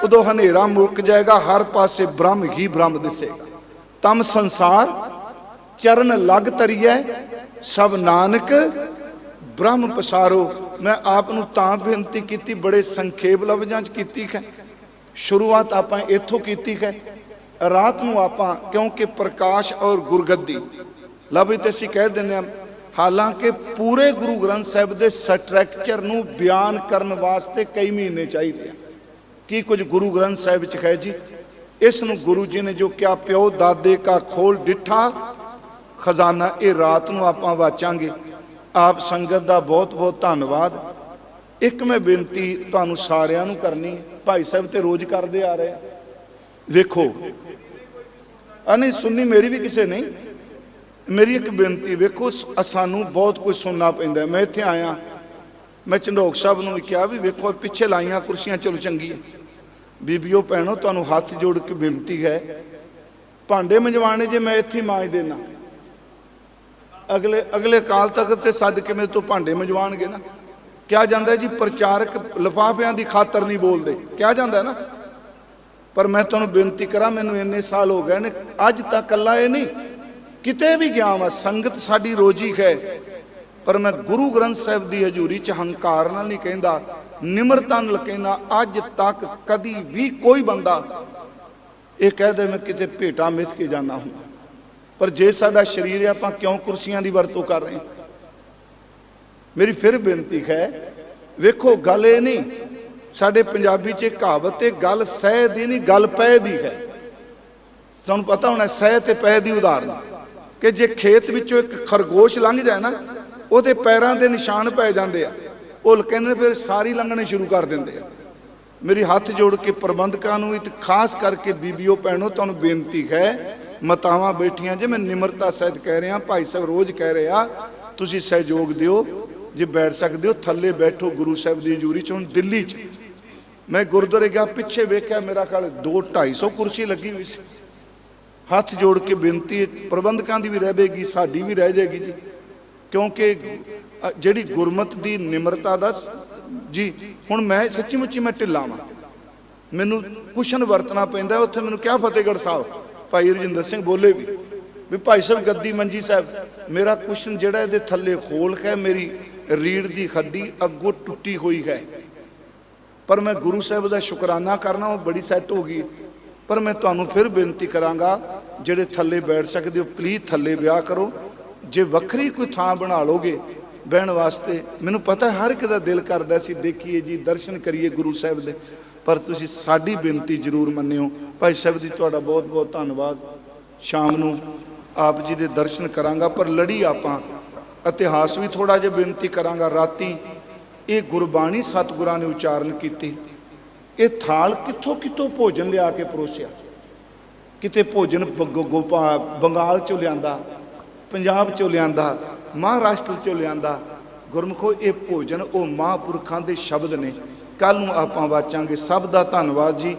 ਉਦੋਂ ਹਨੇਰਾ ਮੁੱਕ ਜਾਏਗਾ, ਹਰ ਪਾਸੇ ਬ੍ਰਹਮ ਹੀ ਬ੍ਰਹਮ ਦਿਸੇਗਾ। ਤਮ ਸੰਸਾਰ ਚਰਨ ਲਗ ਤਰੀਐ, ਸਭ ਨਾਨਕ ਬ੍ਰਹਮ ਪਸਾਰੋ। ਮੈਂ ਆਪ ਨੂੰ ਤਾਂ ਬੇਨਤੀ ਕੀਤੀ, ਬੜੇ ਸੰਖੇਪ ਲਫ਼ਜ਼ਾਂ 'ਚ ਕੀਤੀ ਹੈ। ਸ਼ੁਰੂਆਤ ਆਪਾਂ ਇੱਥੋਂ ਕੀਤੀ ਹੈ। ਰਾਤ ਨੂੰ ਆਪਾਂ ਕਿਉਂਕਿ ਪ੍ਰਕਾਸ਼ ਔਰ ਗੁਰਗੱਦੀ ਲਫ਼ਜ਼ ਤੇ ਅਸੀਂ ਕਹਿ ਦਿੰਦੇ ਹਾਂ, ਹਾਲਾਂਕਿ ਪੂਰੇ ਗੁਰੂ ਗ੍ਰੰਥ ਸਾਹਿਬ ਦੇ ਸਟਰਕਚਰ ਨੂੰ ਬਿਆਨ ਕਰਨ ਵਾਸਤੇ ਕਈ ਮਹੀਨੇ ਚਾਹੀਦੇ ਆ। ਕੀ ਕੁਝ ਗੁਰੂ ਗ੍ਰੰਥ ਸਾਹਿਬ 'ਚ ਹੈ ਜੀ। ਇਸ ਨੂੰ ਗੁਰੂ ਜੀ ਨੇ ਜੋ ਕਿਹਾ, ਪਿਓ ਦਾਦੇ ਕਾ ਖੋਲ ਡਿੱਠਾ ਖਜ਼ਾਨਾ, ਇਹ ਰਾਤ ਨੂੰ ਆਪਾਂ ਵਾਚਾਂਗੇ। ਆਪ ਸੰਗਤ ਦਾ ਬਹੁਤ ਬਹੁਤ ਧੰਨਵਾਦ। ਇੱਕ ਮੈਂ ਬੇਨਤੀ ਤੁਹਾਨੂੰ ਸਾਰਿਆਂ ਨੂੰ ਕਰਨੀ, ਭਾਈ ਸਾਹਿਬ ਤੇ ਰੋਜ਼ ਕਰਦੇ ਆ ਰਹੇ, ਵੇਖੋ ਨਹੀਂ ਸੁਣਨੀ ਮੇਰੀ ਵੀ ਕਿਸੇ ਨਹੀਂ, ਮੇਰੀ ਇੱਕ ਬੇਨਤੀ, ਵੇਖੋ ਸਾਨੂੰ ਬਹੁਤ ਕੁਝ ਸੁਣਨਾ ਪੈਂਦਾ। ਮੈਂ ਇੱਥੇ ਆਇਆ, ਮੈਂ ਝੰਡੋਕ ਸਾਹਿਬ ਨੂੰ ਵੀ ਕਿਹਾ ਵੀ ਵੇਖੋ ਪਿੱਛੇ ਲਾਈਆਂ ਕੁਰਸੀਆਂ, ਚਲੋ ਚੰਗੀ ਹੈ। ਬੀਬੀਓ ਭੈਣੋ ਤੁਹਾਨੂੰ ਹੱਥ ਜੋੜ ਕੇ ਬੇਨਤੀ ਹੈ, ਭਾਂਡੇ ਮੰਜਵਾਣੇ ਜੇ ਮੈਂ ਇੱਥੇ ਮਾਂਜ ਦੇਣਾ, ਅਗਲੇ ਕਾਲ ਤੱਕ ਤੇ ਸੱਦ ਕੇ ਮੇਰੇ ਤੋਂ ਭਾਂਡੇ ਮੰਜਵਾਣਗੇ ਨਾ। ਕਿਹਾ ਜਾਂਦਾ ਜੀ ਪ੍ਰਚਾਰਕ ਲਿਫਾਫਿਆਂ ਦੀ ਖਾਤਰ ਨਹੀਂ ਬੋਲਦੇ, ਕਿਹਾ ਜਾਂਦਾ ਨਾ। ਪਰ ਮੈਂ ਤੁਹਾਨੂੰ ਬੇਨਤੀ ਕਰਾਂ, ਮੈਨੂੰ ਇੰਨੇ ਸਾਲ ਹੋ ਗਏ ਨੇ, ਅੱਜ ਤੱਕ ਇਕੱਲਾ ਇਹ ਨਹੀਂ, ਕਿਤੇ ਵੀ ਗਿਆ ਵਾ, ਸੰਗਤ ਸਾਡੀ ਰੋਜੀ ਹੈ, ਪਰ ਮੈਂ ਗੁਰੂ ਗ੍ਰੰਥ ਸਾਹਿਬ ਦੀ ਹਜ਼ੂਰੀ 'ਚ ਹੰਕਾਰ ਨਾਲ ਨਹੀਂ ਕਹਿੰਦਾ, ਨਿਮਰਤਾ ਨਾਲ ਕਹਿੰਦਾ। ਅੱਜ ਤੱਕ ਕਦੀ ਵੀ ਕੋਈ ਬੰਦਾ ਇਹ ਕਹਿ ਦੇ ਮੈਂ ਕਿਤੇ ਭੇਟਾ ਮਿਥ ਕੇ ਜਾਣਾ ਹੂੰ, ਪਰ ਜੇ ਸਾਡਾ ਸਰੀਰ ਹੈ, ਆਪਾਂ ਕਿਉਂ ਕੁਰਸੀਆਂ ਦੀ ਵਰਤੋਂ ਕਰ ਰਹੇ ਹਾਂ। ਮੇਰੀ ਫਿਰ ਬੇਨਤੀ ਹੈ, ਵੇਖੋ ਗੱਲ ਇਹ ਨਹੀਂ, ਸਾਡੇ ਪੰਜਾਬੀ 'ਚ ਕਹਾਵਤ ਹੈ, ਗੱਲ ਸਹਿ ਦੀ ਨਹੀਂ ਗੱਲ ਪੈ ਦੀ ਹੈ। ਤੁਹਾਨੂੰ ਪਤਾ ਹੋਣਾ ਸਹਿ ਤੇ ਪੈ ਦੀ ਉਦਾਹਰਨ, ਕਿ ਜੇ ਖੇਤ ਵਿੱਚੋਂ ਇੱਕ ਖਰਗੋਸ਼ ਲੰਘ ਜਾਏ ਨਾ, ਉਹਦੇ ਪੈਰਾਂ ਦੇ ਨਿਸ਼ਾਨ ਪੈ ਜਾਂਦੇ ਆ, ਉਹ ਕਹਿੰਦੇ ਫਿਰ ਸਾਰੀ ਲੰਘਣੇ ਸ਼ੁਰੂ ਕਰ ਦਿੰਦੇ ਆ। ਮੇਰੀ ਹੱਥ ਜੋੜ ਕੇ ਪ੍ਰਬੰਧਕਾਂ ਨੂੰ, ਇੱਕ ਖਾਸ ਕਰਕੇ ਬੀਬੀਓ ਭੈਣੋ ਤੁਹਾਨੂੰ ਬੇਨਤੀ ਹੈ, ਮਾਤਾਵਾਂ ਬੈਠੀਆਂ ਜੇ, ਮੈਂ ਨਿਮਰਤਾ ਸਹਿਤ ਕਹਿ ਰਿਹਾ, ਭਾਈ ਸਾਹਿਬ ਰੋਜ਼ ਕਹਿ ਰਿਹਾ, ਤੁਸੀਂ ਸਹਿਯੋਗ ਦਿਓ, ਜੇ ਬੈਠ ਸਕਦੇ ਹੋ ਥੱਲੇ ਬੈਠੋ ਗੁਰੂ ਸਾਹਿਬ ਦੀ ਹਜ਼ੂਰੀ 'ਚ। ਹੁਣ ਦਿੱਲੀ 'ਚ ਮੈਂ ਗੁਰਦੁਆਰੇ ਗਿਆ, ਪਿੱਛੇ ਵੇਖਿਆ ਮੇਰਾ ਖਿਆਲ 200-250 ਕੁਰਸੀ ਲੱਗੀ ਹੋਈ ਸੀ। ਹੱਥ ਜੋੜ ਕੇ ਬੇਨਤੀ, ਪ੍ਰਬੰਧਕਾਂ ਦੀ ਵੀ ਰਹੇਗੀ, ਸਾਡੀ ਵੀ ਰਹਿ ਜਾਏਗੀ ਜੀ, ਕਿਉਂਕਿ ਜਿਹੜੀ ਗੁਰਮਤ ਦੀ ਨਿਮਰਤਾ ਦਾ ਜੀ। ਹੁਣ ਮੈਂ ਸੱਚੀ ਮੁੱਚੀ ਮੈਂ ਢਿੱਲਾ ਵਾਂ, ਮੈਨੂੰ ਕੁਸ਼ਨ ਵਰਤਣਾ ਪੈਂਦਾ। ਉੱਥੇ ਮੈਨੂੰ ਕਿਹਾ ਫਤਿਹਗੜ੍ਹ ਸਾਹਿਬ ਭਾਈ ਰਜਿੰਦਰ ਸਿੰਘ ਬੋਲੇ ਵੀ ਭਾਈ ਸਾਹਿਬ ਗੱਦੀ ਮੰਜੀ ਸਾਹਿਬ, ਮੇਰਾ ਕੁਸ਼ਨ ਜਿਹੜਾ ਇਹਦੇ ਥੱਲੇ ਖੋਲ ਹੈ, ਮੇਰੀ ਰੀੜ ਦੀ ਹੱਡੀ ਅੱਗੋਂ ਟੁੱਟੀ ਹੋਈ ਹੈ, ਪਰ ਮੈਂ ਗੁਰੂ ਸਾਹਿਬ ਦਾ ਸ਼ੁਕਰਾਨਾ ਕਰਨਾ, ਉਹ ਬੜੀ ਸੈੱਟ ਹੋ ਗਈ। ਪਰ ਮੈਂ ਤੁਹਾਨੂੰ ਫਿਰ ਬੇਨਤੀ ਕਰਾਂਗਾ, ਜਿਹੜੇ ਥੱਲੇ ਬੈਠ ਸਕਦੇ ਹੋ ਪਲੀਜ਼ ਥੱਲੇ ਵਿਆਹ ਕਰੋ। ਜੇ ਵੱਖਰੀ ਕੋਈ ਥਾਂ ਬਣਾ ਲਓਗੇ ਬਹਿਣ ਵਾਸਤੇ, ਮੈਨੂੰ ਪਤਾ ਹਰ ਇੱਕ ਦਾ ਦਿਲ ਕਰਦਾ ਸੀ ਦੇਖੀਏ ਜੀ, ਦਰਸ਼ਨ ਕਰੀਏ ਗੁਰੂ ਸਾਹਿਬ ਦੇ, ਪਰ ਤੁਸੀਂ ਸਾਡੀ ਬੇਨਤੀ ਜ਼ਰੂਰ ਮੰਨਿਓ। ਭਾਈ ਸਾਹਿਬ ਦੀ ਤੁਹਾਡਾ ਬਹੁਤ ਬਹੁਤ ਧੰਨਵਾਦ। ਸ਼ਾਮ ਨੂੰ ਆਪ ਜੀ ਦੇ ਦਰਸ਼ਨ ਕਰਾਂਗਾ, ਪਰ ਲੜੀ ਆਪਾਂ ਇਤਿਹਾਸ ਵੀ ਥੋੜਾ ਜਿਹਾ ਬੇਨਤੀ ਕਰਾਂਗਾ। ਰਾਤੀ ਇਹ ਗੁਰਬਾਣੀ ਸਤਿਗੁਰਾਂ ਨੇ ਉਚਾਰਨ ਕੀਤੀ, ਇਹ ਥਾਲ ਕਿੱਥੋਂ ਕਿੱਥੋਂ ਭੋਜਨ ਲਿਆ ਕੇ ਪਰੋਸਿਆ। ਕਿਤੇ ਭੋਜਨ ਬੰਗਾਲ ਚੋਂ ਲਿਆਂਦਾ, ਪੰਜਾਬ ਚੋਂ ਲਿਆਂਦਾ, ਮਹਾਰਾਸ਼ਟਰ ਚੋਂ ਲਿਆਂਦਾ। ਗੁਰਮੁਖੋ ਇਹ ਭੋਜਨ ਉਹ ਮਹਾਂਪੁਰਖਾਂ ਦੇ ਸ਼ਬਦ ਨੇ, ਕੱਲ ਨੂੰ ਆਪਾਂ ਵਾਚਾਂਗੇ। ਸਭ ਦਾ ਧੰਨਵਾਦ ਜੀ।